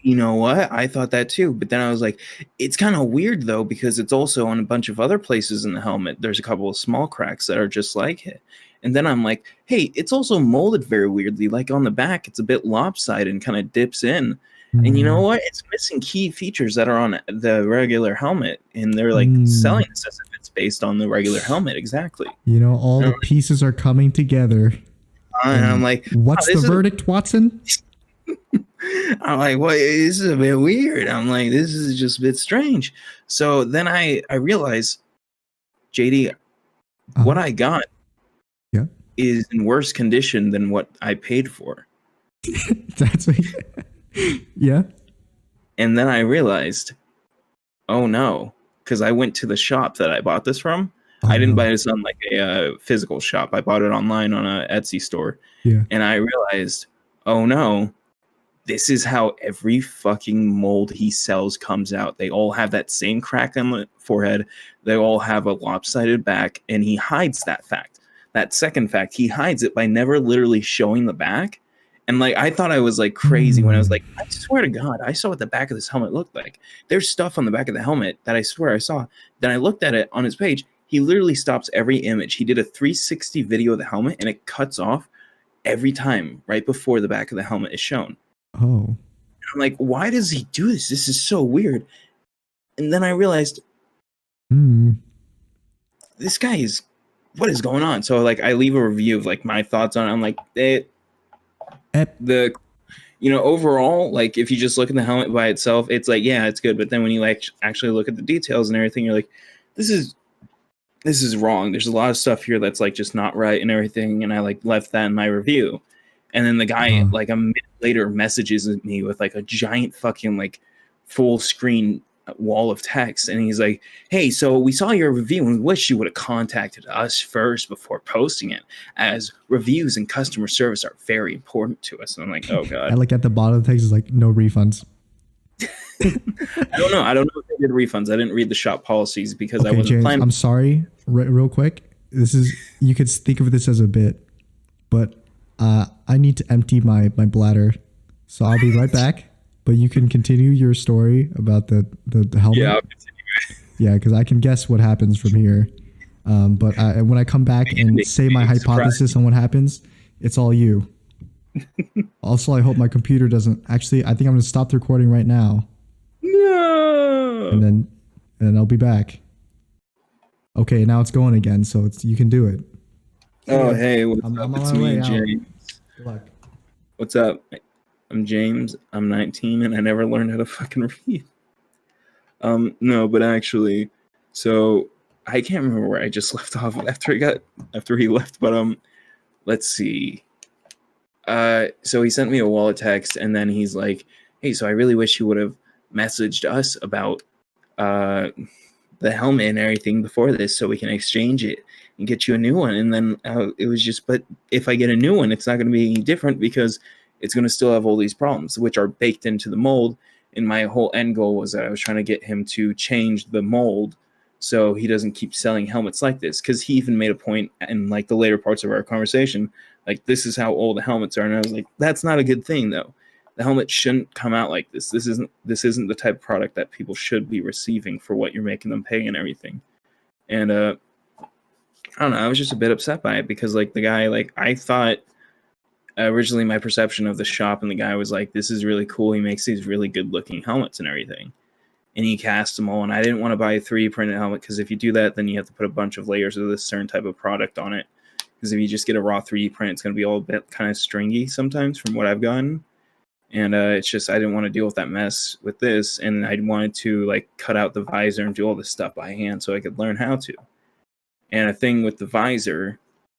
S1: You know what? I thought that too. But then I was like, it's kind of weird, though, because it's also on a bunch of other places in the helmet. There's a couple of small cracks that are just like it. And then I'm like, hey, it's also molded very weirdly. Like on the back, it's a bit lopsided and kind of dips in. Mm. And you know what? It's missing key features that are on the regular helmet. And they're like selling this as if it's based on the regular helmet. Exactly.
S2: You know, all the pieces are coming together.
S1: And I'm like,
S2: what's the verdict, Watson?
S1: I'm like, well, this is a bit weird. I'm like, this is just a bit strange. So then I realized, JD, What I got
S2: yeah
S1: is in worse condition than what I paid for.
S2: that's what, yeah.
S1: And then I realized, oh no, because I went to the shop that I bought this from. I didn't buy this on like a physical shop. I bought it online on a Etsy store.
S2: Yeah.
S1: And I realized, oh no, this is how every fucking mold he sells comes out. They all have that same crack on the forehead. They all have a lopsided back, and he hides that fact. That second fact, he hides it by never literally showing the back. And like, I thought I was like crazy when I was like, I swear to God, I saw what the back of this helmet looked like. There's stuff on the back of the helmet that I swear I saw. Then I looked at it on his page. He literally stops every image. He did a 360 video of the helmet, and it cuts off every time right before the back of the helmet is shown.
S2: Oh.
S1: I'm like, why does he do this? This is so weird. And then I realized, this guy is, what is going on? So like, I leave a review of like my thoughts on it. I'm like, overall, like if you just look at the helmet by itself, it's like, yeah, it's good. But then when you like actually look at the details and everything, you're like, this is wrong. There's a lot of stuff here that's like just not right and everything. And I like left that in my review. And then the guy like a minute later messages me with like a giant fucking like full screen wall of text. And he's like, hey, so we saw your review and we wish you would have contacted us first before posting it, as reviews and customer service are very important to us. And I'm like, oh God.
S2: And like at the bottom of the text is like, no refunds.
S1: I don't know if they did refunds. I didn't read the shop policies because I wasn't
S2: James,
S1: planning.
S2: I'm sorry, real quick. You could think of this as a bit, but I need to empty my bladder, so I'll be right back. But you can continue your story about the helmet.
S1: Yeah, I'll continue.
S2: Yeah, because I can guess what happens from here. But when I come back and say my hypothesis on what happens, it's all you. Also, I hope my computer doesn't. Actually, I think I'm going to stop the recording right now.
S1: No.
S2: And then I'll be back. Okay, now it's going again, so you can do it.
S1: Oh, hey, what's
S2: I'm
S1: up?
S2: on
S1: It's
S2: my
S1: me,
S2: way out.
S1: James.
S2: Good luck.
S1: What's up? I'm James. I'm 19, and I never learned how to fucking read. No, but actually, so I can't remember where I just left off after he left. But let's see. So he sent me a wall of text, and then he's like, "Hey, so I really wish you would have messaged us about the helmet and everything before this, so we can exchange it and get you a new one." And then it was just, but if I get a new one, it's not going to be any different because it's going to still have all these problems, which are baked into the mold. And my whole end goal was that I was trying to get him to change the mold so he doesn't keep selling helmets like this. Because he even made a point in like the later parts of our conversation, like, this is how old the helmets are. And I was like, that's not a good thing, though. The helmet shouldn't come out like this. This isn't the type of product that people should be receiving for what you're making them pay and everything. And I don't know, I was just a bit upset by it because like the guy, like, I thought originally my perception of the shop and the guy was like, this is really cool. He makes these really good looking helmets and everything. And he cast them all. And I didn't want to buy a 3D printed helmet because if you do that, then you have to put a bunch of layers of this certain type of product on it. Because if you just get a raw 3D print, it's going to be all a bit kind of stringy sometimes from what I've gotten. And it's just, I didn't want to deal with that mess with this. And I wanted to like cut out the visor and do all this stuff by hand so I could learn how to. And a thing with the visor,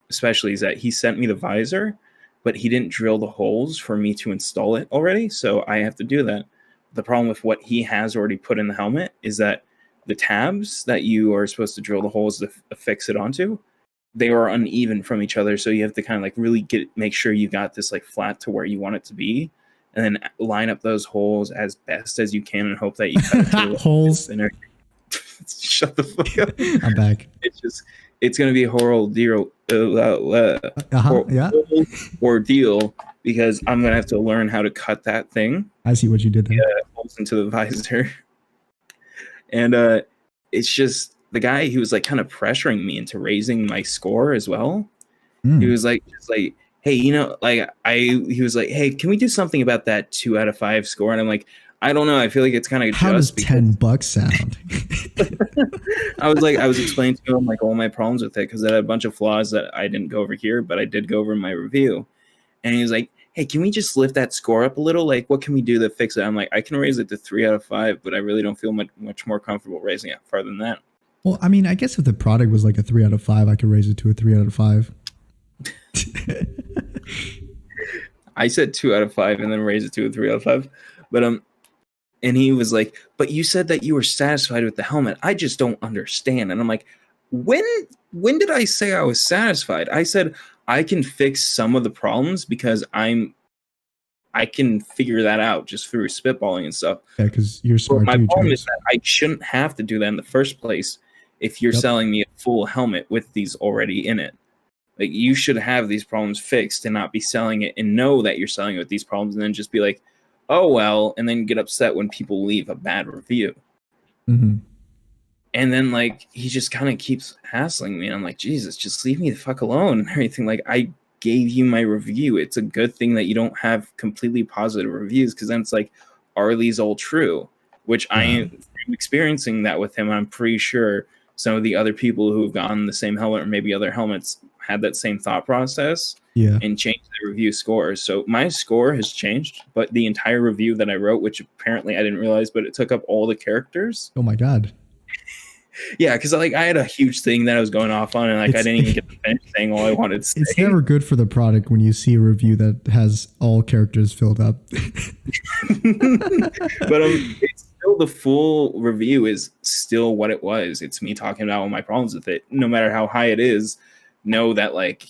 S1: especially, is that he sent me the visor, but he didn't drill the holes for me to install it already. So I have to do that. The problem with what he has already put in the helmet is that the tabs that you are supposed to drill the holes to affix it onto, they are uneven from each other. So you have to kind of like really make sure you got this like flat to where you want it to be, and then line up those holes as best as you can and hope that you cut it to
S2: holes.
S1: Shut the fuck up.
S2: I'm back.
S1: It's going to be a horrible ordeal because I'm going to have to learn how to cut that thing.
S2: I see what you did there.
S1: Holes into the visor. And it's just, the guy, he was like kind of pressuring me into raising my score as well. He was like, hey, he was like, hey, can we do something about that 2 out of 5 score? And I'm like, I don't know. I feel like it's kind of
S2: how does $10 sound?
S1: I was explaining to him like all my problems with it because it had a bunch of flaws that I didn't go over here, but I did go over in my review. And he was like, hey, can we just lift that score up a little? Like, what can we do to fix it? I'm like, I can raise it to 3 out of 5, but I really don't feel much more comfortable raising it farther than that.
S2: Well, I mean, I guess if the product was like a 3 out of 5, I could raise it to a 3 out of 5.
S1: I said 2 out of 5 and then raise it to a 3 out of 5. But and he was like, "But you said that you were satisfied with the helmet. I just don't understand." And I'm like, when did I say I was satisfied? I said I can fix some of the problems because I can figure that out just through spitballing and stuff.
S2: Yeah, because you're
S1: But
S2: smart
S1: my
S2: too,
S1: problem
S2: James.
S1: is that I shouldn't have to do that in the first place if you're
S2: Yep.
S1: selling me a full helmet with these already in it. Like, you should have these problems fixed and not be selling it and know that you're selling it with these problems and then just be like, oh, well, and then get upset when people leave a bad review.
S2: Mm-hmm.
S1: And then, like, he just kind of keeps hassling me. And I'm like, Jesus, just leave me the fuck alone and everything. Like, I gave you my review. It's a good thing that you don't have completely positive reviews, because then it's like, are these all true? Which I am experiencing that with him. I'm pretty sure some of the other people who have gotten the same helmet or maybe other helmets had that same thought process and changed their review scores. So my score has changed, but the entire review that I wrote, which apparently I didn't realize, but it took up all the characters.
S2: Oh my God.
S1: Yeah, because like I had a huge thing that I was going off on, and like I didn't even get to finish saying all I wanted to say.
S2: It's never good for the product when you see a review that has all characters filled up.
S1: But it's still, the full review is still what it was. It's me talking about all my problems with it. No matter how high it is, know that like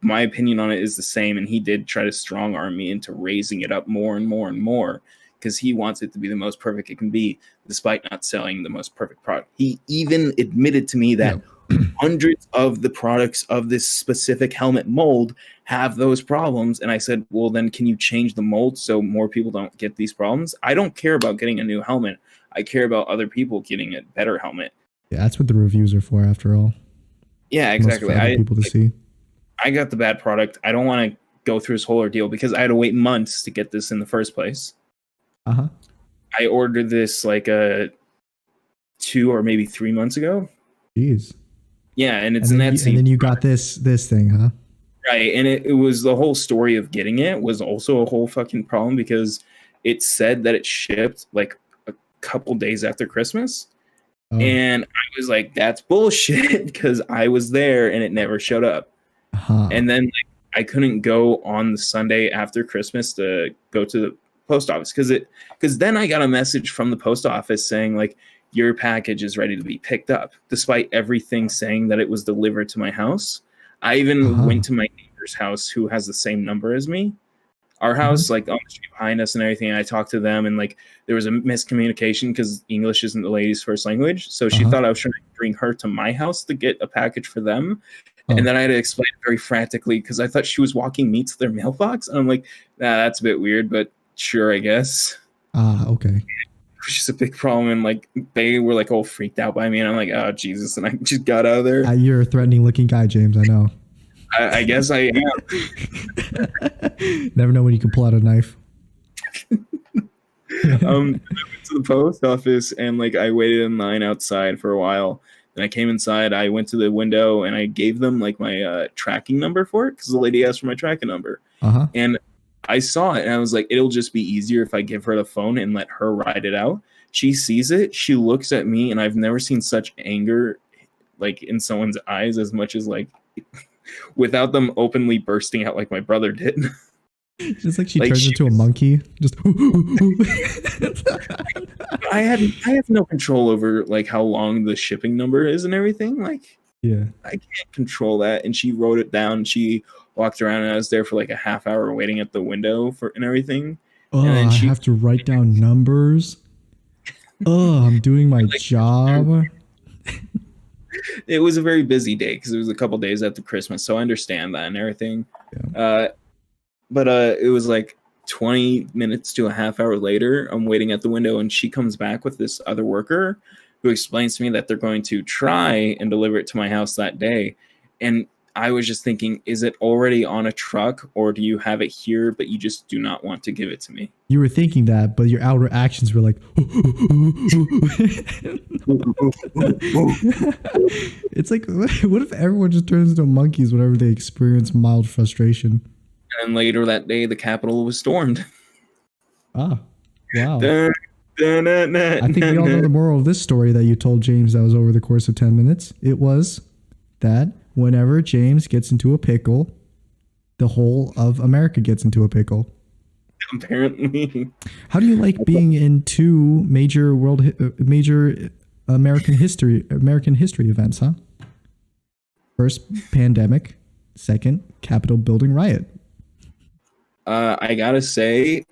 S1: my opinion on it is the same, and he did try to strong arm me into raising it up more and more and more, because he wants it to be the most perfect it can be, despite not selling the most perfect product. He even admitted to me that hundreds of the products of this specific helmet mold have those problems. And I said, well, then can you change the mold so more people don't get these problems? I don't care about getting a new helmet. I care about other people getting a better helmet.
S2: Yeah, that's what the reviews are for, after all.
S1: Yeah, exactly.
S2: People to see.
S1: I got the bad product. I don't want to go through this whole ordeal because I had to wait months to get this in the first place.
S2: Uh-huh.
S1: I ordered this like 2 or maybe 3 months ago.
S2: Jeez.
S1: Yeah, and it's
S2: and then you got this thing, huh?
S1: Right, and it was the whole story of getting it was also a whole fucking problem, because it said that it shipped like a couple days after Christmas. Oh. And I was like, that's bullshit, because I was there and it never showed up. Uh-huh. And then like, I couldn't go on the Sunday after Christmas to go to the post office, because then I got a message from the post office saying like, your package is ready to be picked up, despite everything saying that it was delivered to my house. I even went to my neighbor's house, who has the same number as me. Our house, like on the street behind us and everything. And I talked to them, and like there was a miscommunication because English isn't the lady's first language. So she thought I was trying to bring her to my house to get a package for them. And then I had to explain it very frantically because I thought she was walking me to their mailbox. And I'm like, nah, that's a bit weird, but sure, I guess.
S2: Okay.
S1: Which is a big problem, and like they were like all freaked out by me, and I'm like, oh Jesus, and I just got out of there.
S2: You're a threatening looking guy, James. I know.
S1: I guess I am.
S2: Never know when you can pull out a knife.
S1: I went to the post office, and like I waited in line outside for a while. Then I came inside. I went to the window and I gave them like my tracking number for it, because the lady asked for my tracking number. And I saw it and I was like, it'll just be easier if I give her the phone and let her ride it out. She sees it. She looks at me, and I've never seen such anger like in someone's eyes as much as like without them openly bursting out like my brother did.
S2: Just like she turns into a monkey. Just
S1: I have no control over like how long the shipping number is and everything. Like,
S2: yeah,
S1: I can't control that. And she wrote it down. She walked around, and I was there for like a half hour waiting at the window for and everything.
S2: Oh, and then I have to write down numbers. Oh, I'm doing my job.
S1: It was a very busy day because it was a couple days after Christmas, so I understand that and everything. Yeah. But it was like 20 minutes to a half hour later. I'm waiting at the window, and she comes back with this other worker who explains to me that they're going to try and deliver it to my house that day. And I was just thinking, is it already on a truck, or do you have it here, but you just do not want to give it to me?
S2: You were thinking that, but your outer actions were like, it's like, what if everyone just turns into monkeys whenever they experience mild frustration? And
S1: later that day, the Capitol was stormed.
S2: Ah, wow. I think we all know the moral of this story that you told James that was over the course of 10 minutes. It was that whenever James gets into a pickle, the whole of America gets into a pickle.
S1: Apparently.
S2: How do you like being in two major major American history events, huh? First, pandemic. Second, Capitol building riot.
S1: I gotta say,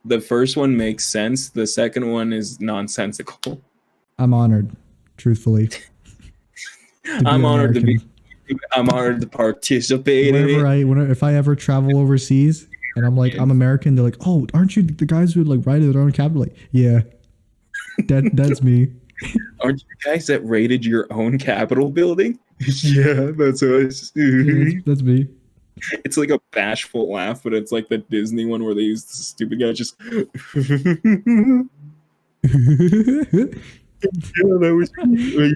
S1: the first one makes sense. The second one is nonsensical.
S2: I'm honored, truthfully.
S1: I'm honored to participate
S2: if I ever travel overseas and I'm like, I'm American, they're like, oh, aren't you the guys who like rioted their own Capitol? Like, yeah, that's me.
S1: Aren't you guys that raided your own Capitol building? Yeah, that's us.
S2: Yeah, that's me.
S1: It's like a bashful laugh, but it's like the Disney one where they use the stupid guy just. Yeah, that was me.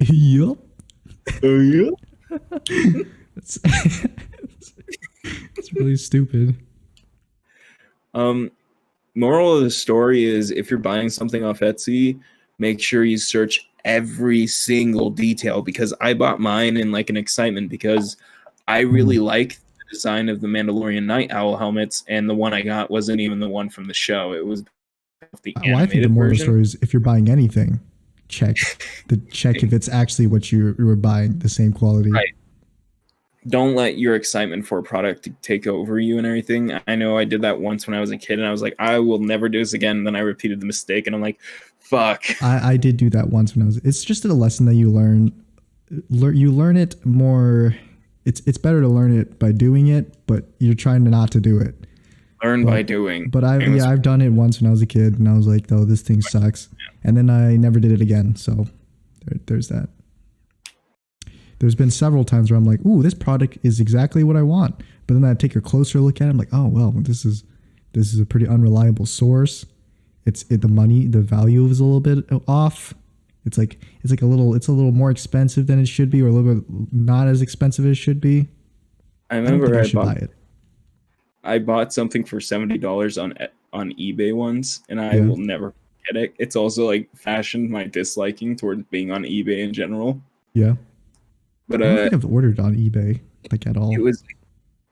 S2: Yup.
S1: Oh yeah.
S2: It's really stupid.
S1: Moral of the story is, if you're buying something off Etsy, make sure you search every single detail, because I bought mine in like an excitement because I really like the design of the Mandalorian Night Owl helmets, and the one I got wasn't even the one from the show. It was the animated
S2: I think the moral of the story is, if you're buying anything, check if it's actually what you were buying, the same quality.
S1: Right. Don't let your excitement for a product take over you and everything. I know I did that once when I was a kid, and I was like, I will never do this again. And then I repeated the mistake, and I'm like, fuck.
S2: I did do that once when I was. It's just a lesson that you learn. You learn it more. It's better to learn it by doing it, but you're trying not to do it.
S1: Learn by doing.
S2: But I've done it once when I was a kid, and I was like, oh, this thing sucks. And then I never did it again. So there's that. There's been several times where I'm like, ooh, this product is exactly what I want. But then I take a closer look at it. I'm like, oh, well, this is a pretty unreliable source. The value is a little bit off. It's a little more expensive than it should be, or a little bit not as expensive as it should be.
S1: I remember I bought something for $70 on eBay once, and I will never get it. It's also like fashioned my disliking towards being on eBay in general.
S2: Yeah.
S1: But
S2: I don't think I've ordered on eBay like at all.
S1: It was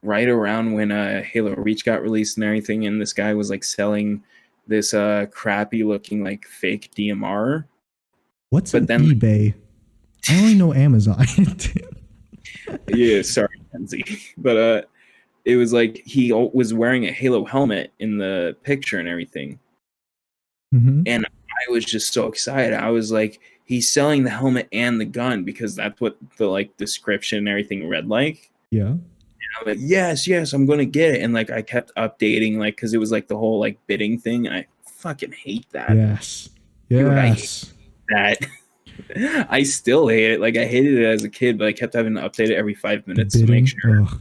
S1: right around when Halo Reach got released and everything, and this guy was like selling this crappy looking like fake DMR.
S2: What's eBay? I only know Amazon.
S1: Yeah, sorry, Kenzie. But it was like he was wearing a Halo helmet in the picture and everything. Mm-hmm. And I was just so excited. I was like, he's selling the helmet and the gun, because that's what the like description and everything read like.
S2: Yeah.
S1: And I'm like, yes, I'm gonna get it. And like I kept updating, like, because it was like the whole like bidding thing. I fucking hate that.
S2: Yes.
S1: Dude, I hate that. I still hate it. Like, I hated it as a kid, but I kept having to update it every 5 minutes to make sure. Ugh.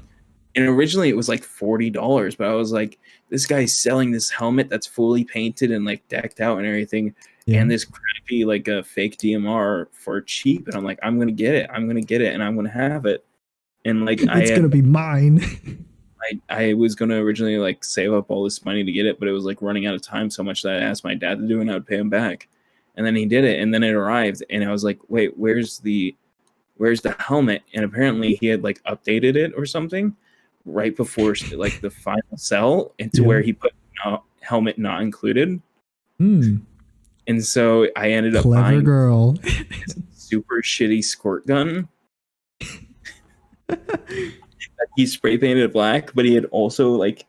S1: And originally it was like $40, but I was like, this guy's selling this helmet that's fully painted and like decked out and everything. Yeah. And this crappy like a fake DMR for cheap, and I'm like, I'm gonna get it, and I'm gonna have it, and like
S2: it's gonna be mine.
S1: I was gonna originally like save up all this money to get it, but it was like running out of time so much that I asked my dad to do it, and I would pay him back, and then he did it, and then it arrived, and I was like, wait, where's the helmet? And apparently he had like updated it or something right before like the final sell, into where he put helmet not included. And so I ended up buying
S2: girl.
S1: super shitty squirt gun. He spray painted black, but he had also like,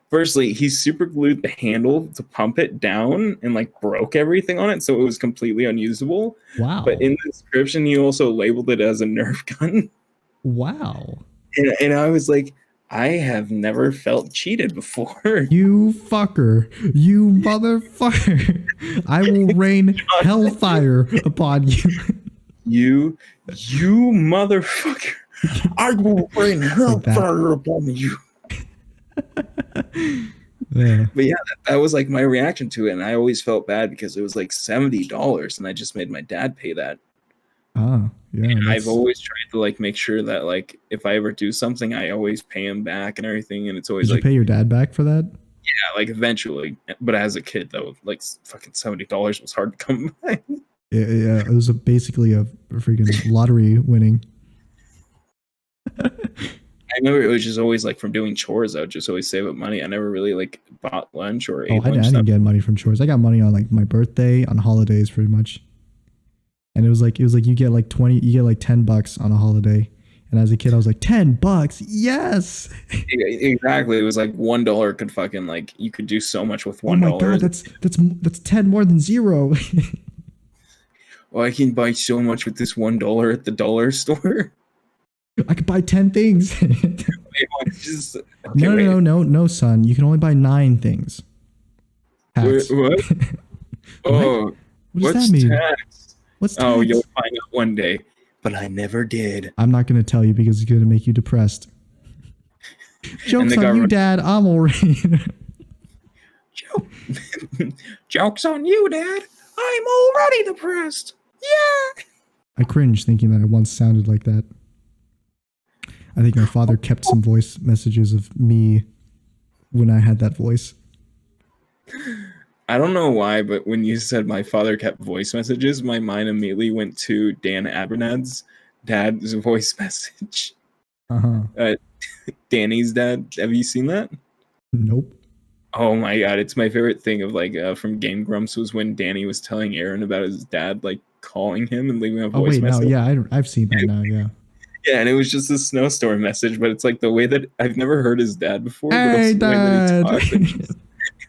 S1: firstly, he super glued the handle to pump it down and like broke everything on it, so it was completely unusable.
S2: Wow.
S1: But in the description, he also labeled it as a Nerf gun.
S2: Wow.
S1: And I was like, I have never felt cheated before.
S2: You fucker. You motherfucker. I will rain hellfire upon you.
S1: You motherfucker. I will rain hellfire upon you.
S2: Yeah.
S1: But yeah, that was like my reaction to it. And I always felt bad because it was like $70 and I just made my dad pay that.
S2: Ah, yeah.
S1: And I've always tried to like make sure that like if I ever do something, I always pay him back and everything. And it's always
S2: Did you pay your dad back for that?
S1: Yeah, like eventually. But as a kid, though, like fucking $70 was hard to come by.
S2: Yeah, it was basically a freaking lottery winning.
S1: I remember it was just always like from doing chores. I would just always save up money. I never really like bought lunch or ate
S2: I
S1: lunch.
S2: didn't get money from chores. I got money on like my birthday, on holidays, pretty much. And it was like you get like $10 on a holiday. And as a kid, I was like, $10, yes.
S1: Exactly. It was like $1 could fucking like you could do so much with $1.
S2: Oh my god, that's 10 more than zero.
S1: Well, I can buy so much with this $1 at the dollar store.
S2: I could buy 10 things.
S1: Just,
S2: okay, no, son. You can only buy 9 things. Hats.
S1: What? Oh,
S2: what does that mean?
S1: Tax?
S2: What's tax?
S1: Oh, you'll find out one day. But I never did.
S2: I'm not going to tell you because it's going to make you depressed. Joke's on you, Dad. I'm already.
S1: Joke's on you, Dad. I'm already depressed. Yeah.
S2: I cringe thinking that I once sounded like that. I think my father kept some voice messages of me when I had that voice.
S1: I don't know why, but when you said my father kept voice messages, my mind immediately went to Dan Abernathy's dad's voice message. Danny's dad. Have you seen that?
S2: Nope.
S1: Oh my god, it's my favorite thing of like from Game Grumps was when Danny was telling Aaron about his dad like calling him and leaving a voice message.
S2: No, yeah, I've seen that now, yeah.
S1: Yeah, and it was just a snowstorm message, but it's like the way that I've never heard his dad before.
S2: Hey,
S1: but
S2: Dad!
S1: The way that he talked,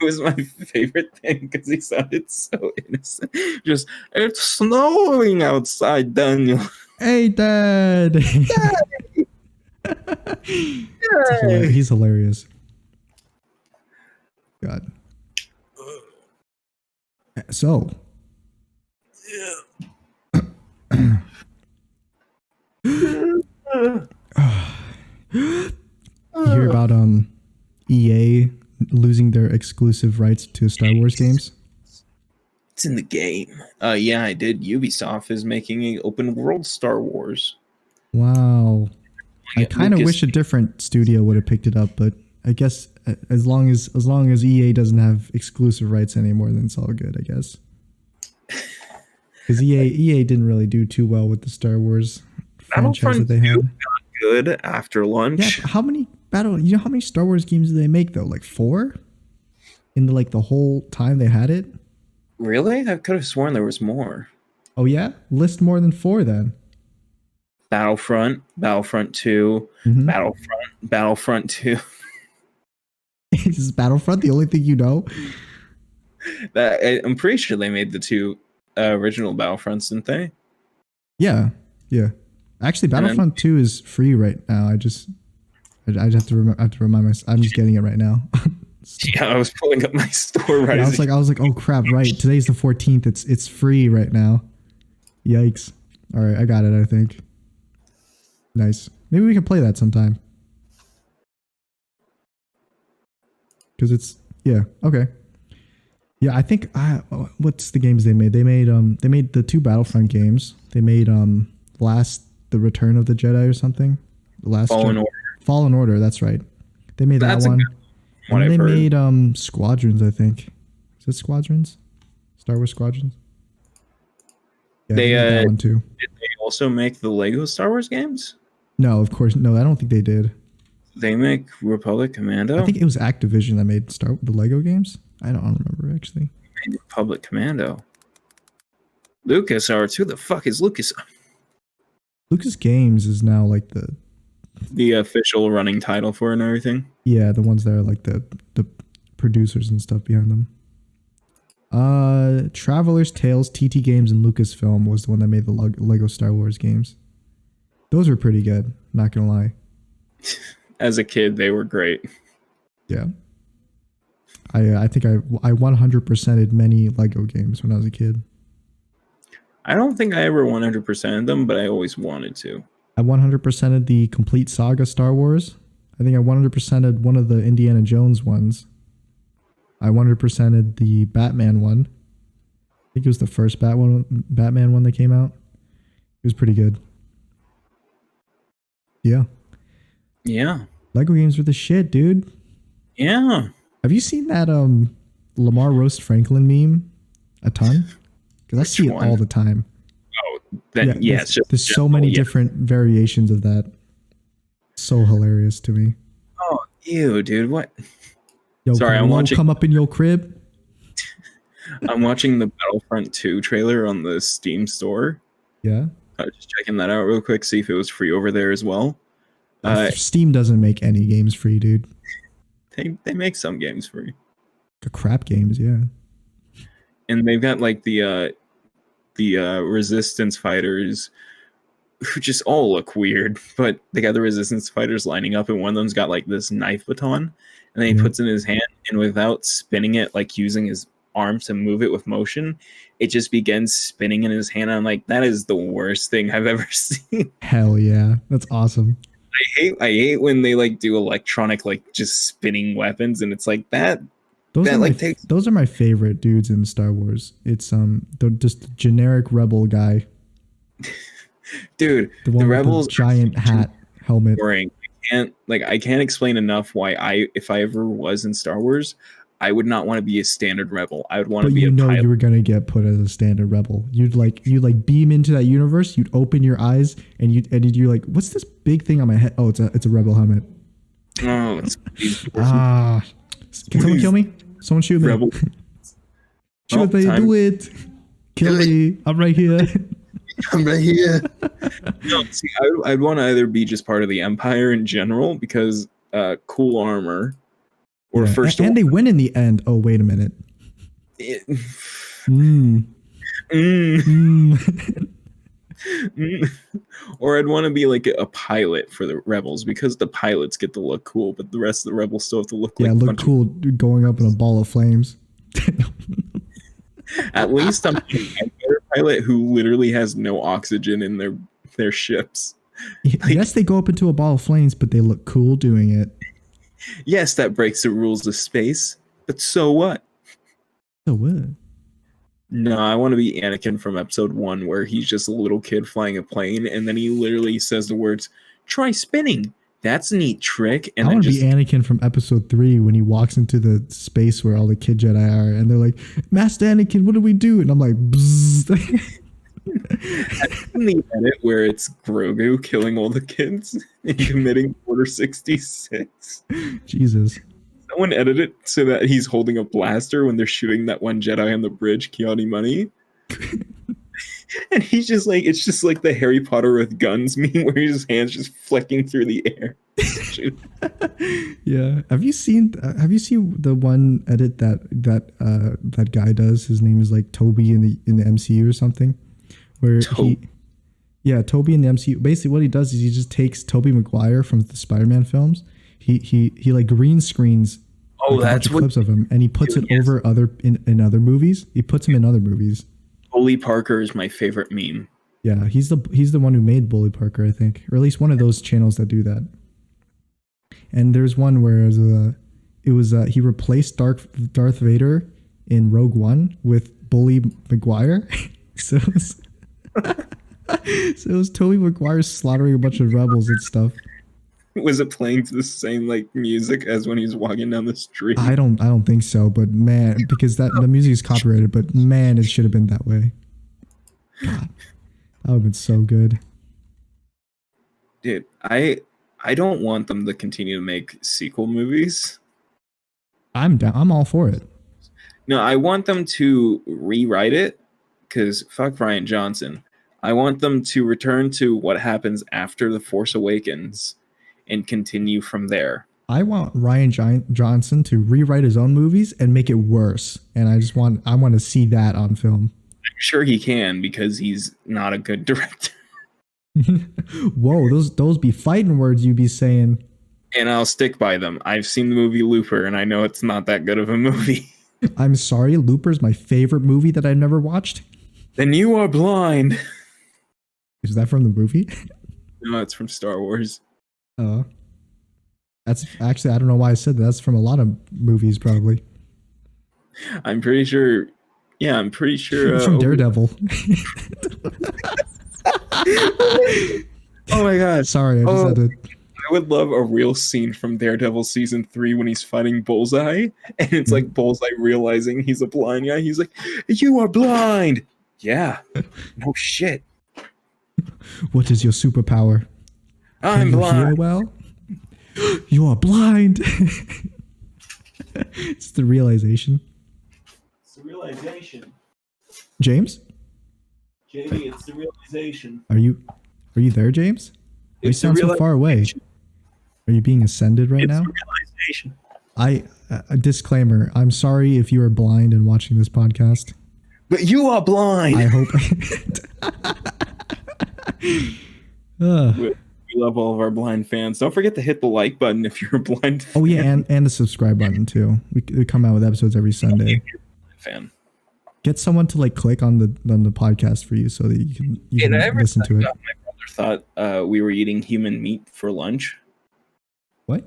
S1: it was my favorite thing because he sounded so innocent. Just, it's snowing outside, Daniel.
S2: Hey, Dad! He's hilarious. God. So. You hear about EA losing their exclusive rights to Star Wars games?
S1: It's in the game. Yeah, I did. Ubisoft is making an open world Star Wars.
S2: Wow. I kind of wish a different studio would have picked it up, but I guess as long as EA doesn't have exclusive rights anymore, then it's all good, I guess. Because EA didn't really do too well with the Star Wars franchise that they had.
S1: Got good after launch.
S2: Yeah, how many Star Wars games did they make though? Like 4? In the whole time they had it?
S1: Really? I could have sworn there was more.
S2: Oh yeah? List more than 4 then.
S1: Battlefront 2, Battlefront 2.
S2: Is Battlefront the only thing you know?
S1: I'm pretty sure they made the 2 original Battlefronts, didn't they?
S2: Yeah. Actually, Battlefront 2 is free right now. I just have to remind myself. I'm just getting it right now.
S1: Yeah, I was pulling up my store right.
S2: Yeah, I was like, oh crap! Right, today's the 14th. It's free right now. Yikes! All right, I got it. I think. Nice. Maybe we can play that sometime. Because it's okay. Yeah, I think what's the games they made? They made the 2 Battlefront games. They made the Return of the Jedi or something. Fallen Order. That's right. They made that one. And they made Squadrons, I think. Is it Squadrons? Star Wars Squadrons? Yeah, they made that one too.
S1: Did they also make the Lego Star Wars games?
S2: No, of course. No, I don't think they did.
S1: They make Republic Commando?
S2: I think it was Activision that made the Lego games. I don't remember, actually.
S1: Republic Commando. LucasArts? Who the fuck is Lucas?
S2: Lucas Games is now like
S1: the official running title for it and everything.
S2: Yeah, the ones that are like the producers and stuff behind them. Traveler's Tales, TT Games, and Lucasfilm was the one that made the Lego Star Wars games. Those were pretty good, not gonna lie.
S1: As a kid, they were great.
S2: Yeah. I think I 100%ed many Lego games when I was a kid.
S1: I don't think I ever 100%ed them, but I always wanted to.
S2: I 100%ed the complete saga Star Wars. I think I 100%ed one of the Indiana Jones ones. I 100%ed the Batman one. I think it was the first Batman one that came out. It was pretty good. Yeah.
S1: Yeah.
S2: Lego games were the shit, dude.
S1: Yeah.
S2: Have you seen that Lamar Roast Franklin meme a ton? Because I see it all the time.
S1: Oh, then yeah,
S2: there's so many different variations of that. So hilarious to me.
S1: Oh, ew, dude, what?
S2: Yo, sorry, I'm watching. Come up in your crib.
S1: I'm watching the Battlefront 2 trailer on the Steam store.
S2: Yeah.
S1: Just checking that out real quick, see if it was free over there as well.
S2: Steam doesn't make any games free, dude.
S1: They make some games free.
S2: The crap games, yeah.
S1: And they've got like the resistance fighters who just all look weird, but they got the resistance fighters lining up, and one of them's got like this knife baton, and then he puts it in his hand, and without spinning it, like using his arm to move it with motion, it just begins spinning in his hand. I'm like, that is the worst thing I've ever seen.
S2: Hell yeah, that's awesome.
S1: I hate when they like do electronic, like just spinning weapons, and it's like that.
S2: Those are my favorite dudes in Star Wars. It's just the generic rebel guy.
S1: Dude,
S2: the rebels giant hat helmet.
S1: Boring. I can't explain enough why if I ever was in Star Wars, I would not want to be a standard rebel. I would want to be a pilot.
S2: You were gonna get put as a standard rebel. You'd beam into that universe. You'd open your eyes and you're like, what's this big thing on my head? Oh, it's a rebel helmet.
S1: Oh,
S2: can someone kill me? Someone shoot me.
S1: Rebel.
S2: Shoot me, do it. Kill me. I'm right here.
S1: I'm right here. No, see, I'd want to either be just part of the Empire in general because cool armor, or
S2: and they win in the end. Oh, wait a minute.
S1: Or I'd want to be like a pilot for the rebels because the pilots get to look cool, but the rest of the rebels still have to look
S2: look cool going up in a ball of flames.
S1: At least I'm a better pilot who literally has no oxygen in their ships.
S2: Yes, they go up into a ball of flames, but they look cool doing it.
S1: Yes, that breaks the rules of space, but so what?
S2: So what?
S1: No, I want to be Anakin from episode 1, where he's just a little kid flying a plane, and then he literally says the words, "Try spinning. That's a neat trick." And
S2: I want to be Anakin from episode 3 when he walks into the space where all the kid Jedi are, and they're like, "Master Anakin, what do we do?" And I'm like, "Bzzz."
S1: In the edit where it's Grogu killing all the kids and committing Order 66.
S2: Jesus.
S1: Someone edited it so that he's holding a blaster when they're shooting that one Jedi on the bridge, Keanu Money. And he's just like, it's just like the Harry Potter with guns meme where his hands just flicking through the air.
S2: Yeah. Have you seen the one edit that guy does? His name is like Toby in the MCU or something. Where Toby in the MCU. Basically what he does is he just takes Tobey Maguire from the Spider-Man films. He like green screens
S1: that's what
S2: clips of him, and he puts it over in other movies. He puts him in other movies.
S1: Bully Parker is my favorite meme.
S2: Yeah, he's the one who made Bully Parker, I think, or at least one of those channels that do that. And there's one where he replaced Darth Vader in Rogue One with Bully Maguire. So it was Tobey Maguire slaughtering a bunch of rebels and stuff.
S1: Was it playing to the same like music as when he's walking down the street?
S2: I don't think so, but man, because the music is copyrighted, but man, it should have been that way. God, that would have been so good.
S1: Dude, I don't want them to continue to make sequel movies.
S2: I'm down. I'm all for it.
S1: No, I want them to rewrite it because fuck Rian Johnson. I want them to return to what happens after The Force Awakens and continue from there.
S2: I want Rian Johnson to rewrite his own movies and make it worse. And I want to see that on film.
S1: I'm sure he can because he's not a good director.
S2: Whoa, those be fighting words you be saying.
S1: And I'll stick by them. I've seen the movie Looper and I know it's not that good of a movie.
S2: I'm sorry, Looper's my favorite movie that I've never watched.
S1: Then you are blind.
S2: Is that from the movie?
S1: No, it's from Star Wars.
S2: Oh. That's actually, I don't know why I said that. That's from a lot of movies, probably.
S1: I'm pretty sure. Yeah, I'm pretty sure.
S2: It's from Daredevil.
S1: Oh my god.
S2: Sorry, I just had to.
S1: I I would love a real scene from Daredevil season 3 when he's fighting Bullseye, and it's like Bullseye realizing he's a blind guy. He's like, "You are blind." Yeah. No shit.
S2: What is your superpower?
S1: I'm
S2: Can you
S1: blind.
S2: hear well? You are blind. It's the realization.
S1: It's the realization.
S2: James?
S1: Jamie, it's the realization.
S2: Are you there, James? You sound so far away. Are you being ascended right now?
S1: It's the realization.
S2: A disclaimer. I'm sorry if you are blind and watching this podcast.
S1: But you are blind.
S2: I hope.
S1: We love all of our blind fans. Don't forget to hit the like button if you're a blind fan.
S2: Oh yeah, and the subscribe button too. We come out with episodes every Sunday.
S1: Fan.
S2: Get someone to like click on the podcast for you so that you can listen to it.
S1: My brother thought we were eating human meat for lunch.
S2: What?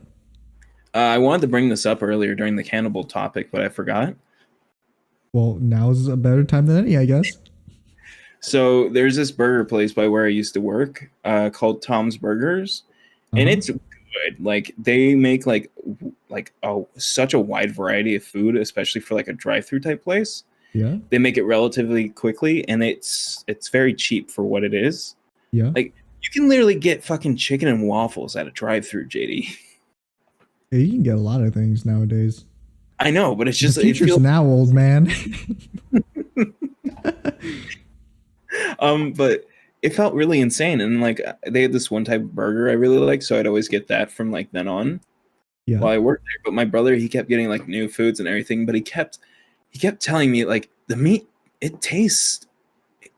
S1: I wanted to bring this up earlier during the cannibal topic, but I forgot.
S2: Well, now's a better time than any, I guess.
S1: So there's this burger place by where I used to work called Tom's Burgers, and it's good. Like they make like such a wide variety of food, especially for like a drive-through type place.
S2: Yeah.
S1: They make it relatively quickly, and it's very cheap for what it is.
S2: Yeah.
S1: Like you can literally get fucking chicken and waffles at a drive-through, JD.
S2: Yeah, you can get a lot of things nowadays.
S1: I know, but it's just
S2: the future's now, old man.
S1: But it felt really insane, and like they had this one type of burger I really liked, so I'd always get that from like then on.
S2: Yeah.
S1: While I worked there, but my brother, he kept getting like new foods and everything, but he kept telling me like the meat, it tastes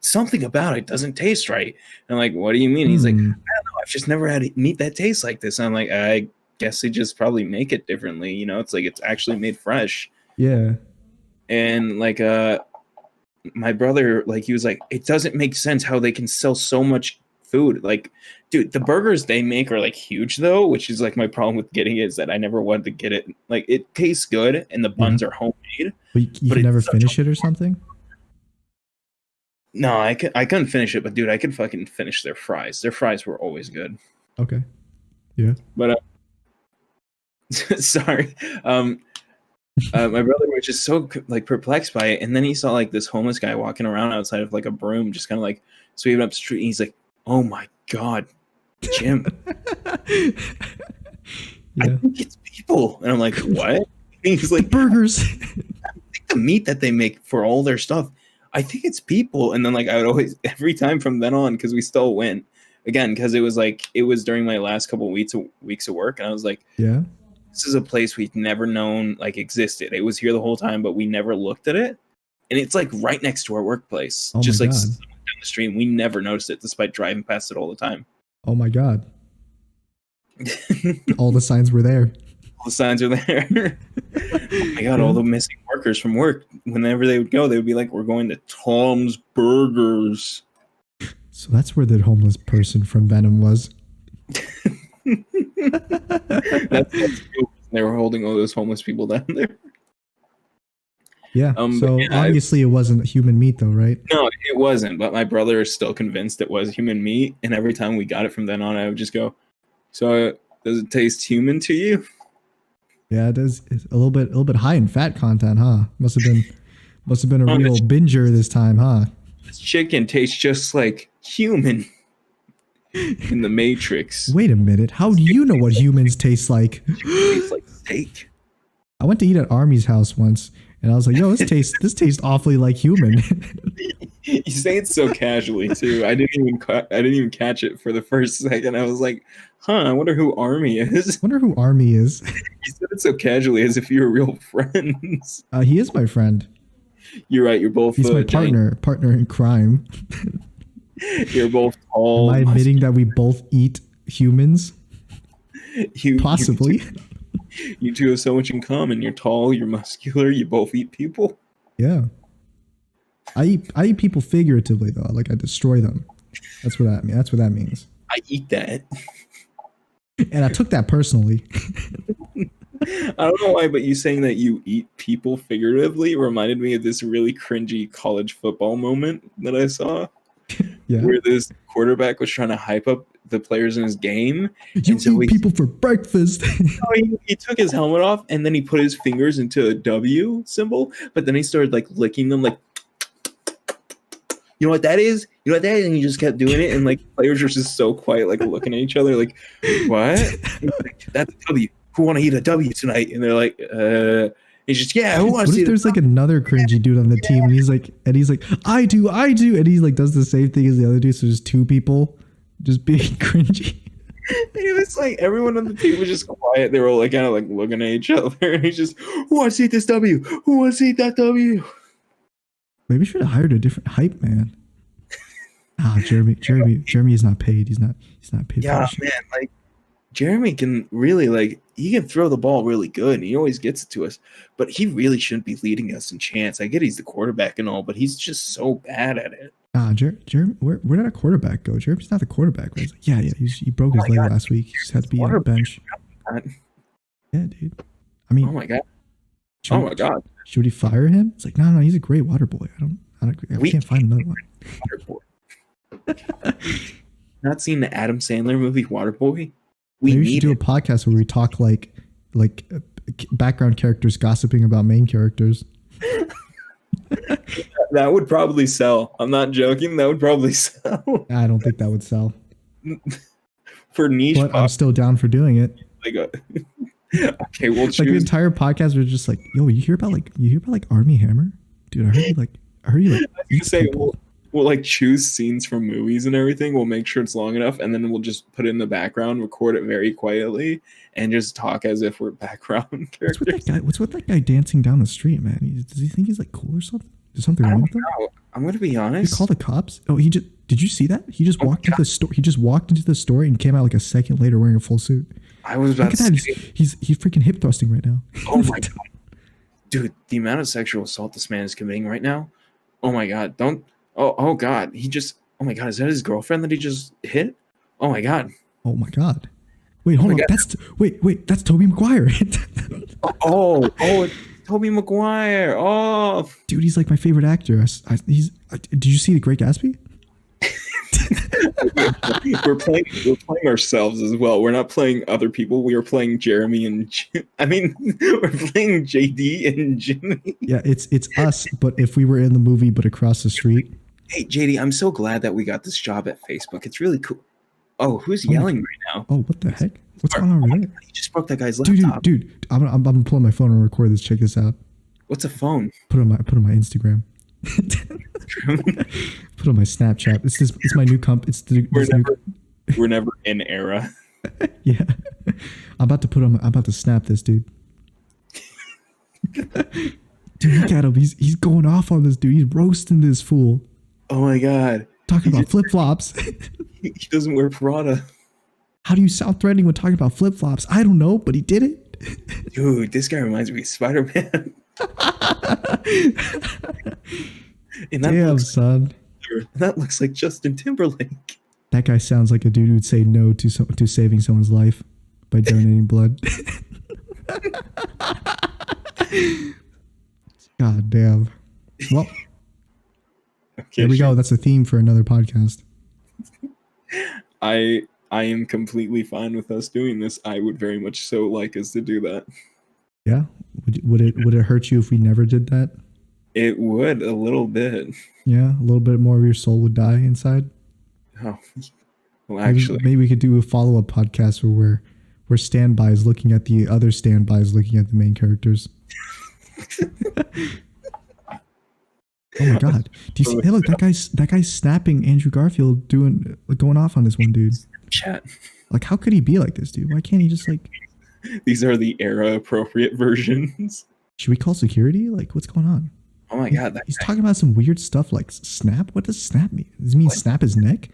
S1: something about it doesn't taste right. And I'm like, what do you mean? He's like, I don't know, I've just never had meat that tastes like this. And I'm like, I guess they just probably make it differently, you know? It's like it's actually made fresh.
S2: Yeah.
S1: And like my brother, like he was like, it doesn't make sense how they can sell so much food. Like, dude, the burgers they make are like huge though, which is like my problem with getting it is that I never wanted to get it. Like it tastes good and the buns are homemade.
S2: But you can never finish it or something?
S1: No, I couldn't finish it, but dude, I could fucking finish their fries. Their fries were always good.
S2: Okay. Yeah.
S1: But sorry. My brother was just so like perplexed by it, and then he saw like this homeless guy walking around outside of like a broom, just kind of like sweeping up the street. And he's like, "Oh my god, Jim,
S2: Yeah.
S1: I think it's people." And I'm like, "What?" And he's like,
S2: "Burgers."
S1: I think the meat that they make for all their stuff, I think it's people. And then like I would always every time from then on, because we still went again, because it was during my last couple of weeks of work, and I was like,
S2: yeah.
S1: This is a place we've never known like existed. It was here the whole time, but we never looked at it. And it's like right next to our workplace, just like down the street. We never noticed it despite driving past it all the time.
S2: Oh my god. All the signs were there.
S1: All the signs are there. Oh my god, all the missing workers from work, whenever they would go, they would be like, we're going to Tom's Burgers.
S2: So that's where the homeless person from Venom was.
S1: that's cool. They were holding all those homeless people down there.
S2: Yeah. So yeah, obviously it wasn't human meat though, right?
S1: No, it wasn't. But my brother is still convinced it was human meat. And every time we got it from then on, I would just go, so does it taste human to you?
S2: Yeah, it does. It's a little bit high in fat content, huh? Must have been a real binger this time, huh?
S1: This chicken tastes just like human. In the Matrix.
S2: Wait a minute. How do you know what humans taste like?
S1: Tastes like steak.
S2: I went to eat at Armie's house once, and I was like, "Yo, this tastes awfully like human."
S1: You say it so casually too. I didn't even catch it for the first second. I was like, "Huh? I wonder who Armie is."
S2: Wonder who Armie is.
S1: You said it so casually, as if you were real friends.
S2: He is my friend.
S1: You're right. You're both.
S2: He's my partner in crime.
S1: You're both tall.
S2: Am I admitting that we both eat humans? Possibly.
S1: You two have so much in common. You're tall. You're muscular. You both eat people.
S2: Yeah. I eat people figuratively though. Like I destroy them. That's what that means.
S1: I eat that.
S2: And I took that personally.
S1: I don't know why, but you saying that you eat people figuratively reminded me of this really cringy college football moment that I saw.
S2: Yeah.
S1: Where this quarterback was trying to hype up the players in his game.
S2: You
S1: and so
S2: eat people for breakfast.
S1: he took his helmet off and then he put his fingers into a W symbol, but then he started like licking them like, you know what that is? You know what that is? And he just kept doing it, and like players were just so quiet, like looking at each other, like, what? Like, that's a W. Who want to eat a W tonight? And they're like, he's just, yeah, who wants
S2: what
S1: to
S2: if there's like another cringy dude on the team and he's like, I do, and he like does the same thing as the other dude, so there's two people just being cringy.
S1: It was like everyone on the team was just quiet. They were all like kind of like looking at each other, and he's just, who wants to eat this W? Who wants to eat that W?
S2: Maybe we should have hired a different hype man. Jeremy is not paid. He's not paid.
S1: Yeah, man, like Jeremy can really like he can throw the ball really good, and he always gets it to us. But he really shouldn't be leading us in chance. I get he's the quarterback and all, but he's just so bad at it.
S2: Jeremy, where did our quarterback go? Jeremy's not the quarterback. Right? Like, yeah, he broke his leg last week. He just had to be on the bench. Yeah, dude. I mean,
S1: oh my god.
S2: Should we fire him? It's like, no, he's a great water boy. We can't find another one.
S1: Not seen the Adam Sandler movie Waterboy?
S2: Maybe we should do a podcast where we talk like background characters gossiping about main characters.
S1: That would probably sell. I'm not joking. That would probably sell.
S2: I don't think that would sell.
S1: For niche,
S2: but I'm still down for doing it.
S1: Okay, we'll choose.
S2: Like the entire podcast was just like, yo, you hear about Armie Hammer, dude? I heard you like.
S1: Say we'll like choose scenes from movies and everything. We'll make sure it's long enough, and then we'll just put it in the background, record it very quietly, and just talk as if we're background characters.
S2: What's with that guy dancing down the street, man? Does he think he's like cool or something? Is something wrong with him?
S1: I'm gonna be honest.
S2: Did he call the cops? Oh, did you see that? He just walked into the store. He just walked into the store and came out like a second later wearing a full suit.
S1: I was about to say,
S2: he's freaking hip thrusting right now.
S1: Oh my god, dude! The amount of sexual assault this man is committing right now. Oh my god! Don't. Oh god! Oh my god! Is that his girlfriend that he just hit? Oh my god!
S2: Oh my god! Wait, hold on. Wait. That's Tobey Maguire.
S1: It's Tobey Maguire. Oh,
S2: dude, he's like my favorite actor. Did you see The Great Gatsby?
S1: we're playing ourselves as well. We're not playing other people. We are playing Jeremy and we're playing JD and Jimmy.
S2: Yeah, it's us, but if we were in the movie but across the street.
S1: Hey JD, I'm so glad that we got this job at Facebook. It's really cool. Oh, who's yelling right now?
S2: Oh, what the heck? What's going on over there?
S1: He just broke that guy's laptop.
S2: Dude, I'm gonna pull my phone and record this. Check this out.
S1: What's a phone?
S2: Put on my Instagram. Put on my Snapchat. It's my new comp.
S1: We're never in era.
S2: Yeah, I'm about to snap this dude. Dude, look at him. He's going off on this dude. He's roasting this fool.
S1: Oh my god.
S2: Talking about flip flops.
S1: He doesn't wear Prada.
S2: How do you sound threatening when talking about flip flops? I don't know, but he did it.
S1: Dude, this guy reminds me of Spider-Man.
S2: Damn, son.
S1: That looks like Justin Timberlake.
S2: That guy sounds like a dude who'd say no to saving someone's life by donating blood. God damn. Well,
S1: okay,
S2: there we go. That's a theme for another podcast.
S1: I am completely fine with us doing this. I would very much so like us to do that.
S2: Yeah. Would it hurt you if we never did that?
S1: It would, a little bit.
S2: Yeah, a little bit more of your soul would die inside.
S1: Oh, well, actually,
S2: maybe we could do a follow-up podcast where we're standbys looking at the other standbys looking at the main characters. Oh my god! Do you see? Hey, look, that guy's snapping Andrew Garfield going off on this one dude.
S1: Chat.
S2: Like, how could he be like this, dude? Why can't he just like?
S1: These are the era-appropriate versions.
S2: Should we call security? Like, what's going on?
S1: Oh my god!
S2: He's talking about some weird stuff like snap. What does snap mean? Does it mean snap his neck?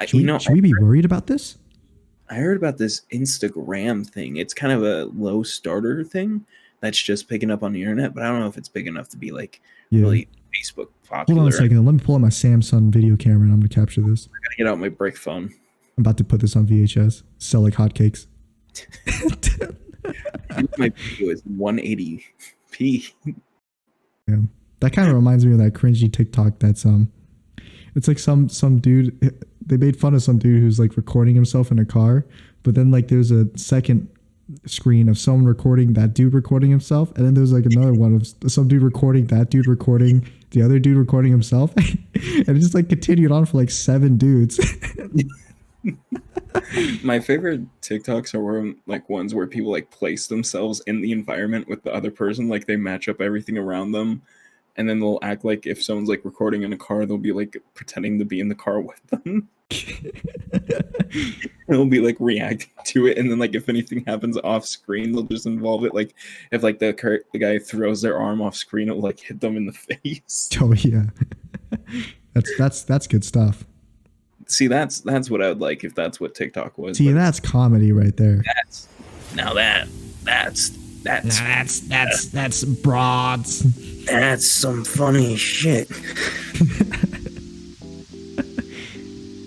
S2: Should we be worried about this?
S1: I heard about this Instagram thing. It's kind of a low starter thing that's just picking up on the internet, but I don't know if it's big enough to be like really Facebook popular.
S2: Hold on a second. Let me pull out my Samsung video camera and I'm gonna capture this.
S1: I gotta get out my brick phone.
S2: I'm about to put this on VHS. Sell like hotcakes.
S1: My video is 180p.
S2: Yeah, that kind of reminds me of that cringy TikTok. That's it's like some dude. they made fun of some dude who's like recording himself in a car, but then like there's a second screen of someone recording that dude recording himself, and then there's like another one of some dude recording that dude recording the other dude recording himself, and it just like continued on for like 7 dudes.
S1: My favorite TikToks are like ones where people like place themselves in the environment with the other person, like they match up everything around them, and then they'll act like if someone's like recording in a car, they'll be like pretending to be in the car with them. They'll be like reacting to it, and then like if anything happens off screen, they'll just involve it. Like if like the guy throws their arm off screen, it'll like hit them in the face.
S2: Oh yeah, that's good stuff.
S1: See, that's what I would like if that's what TikTok was.
S2: See, that's comedy right there.
S1: That's
S2: broads.
S1: That's some funny shit.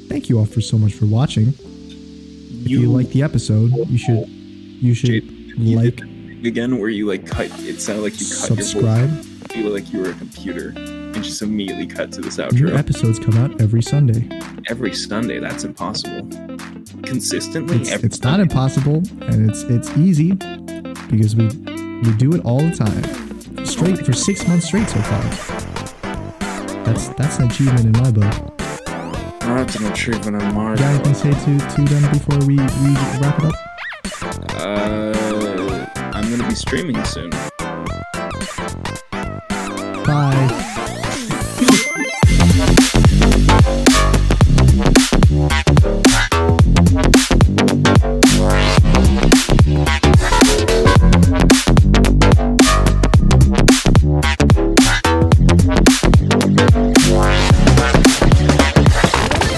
S2: Thank you all for so much for watching. If you like the episode, you should like
S1: again where you like cut. It sounded like you cut
S2: subscribe.
S1: Your voice. Feel like you were a computer and just immediately cut to this outro.
S2: New episodes come out every Sunday.
S1: Every Sunday, that's impossible. Consistently,
S2: it's not impossible, and it's easy because we do it all the time, straight for 6 months straight so far. That's an achievement in my book.
S1: That's an achievement in my book.
S2: You got anything to say to them before we wrap it up?
S1: I'm gonna be streaming soon.
S2: Bye.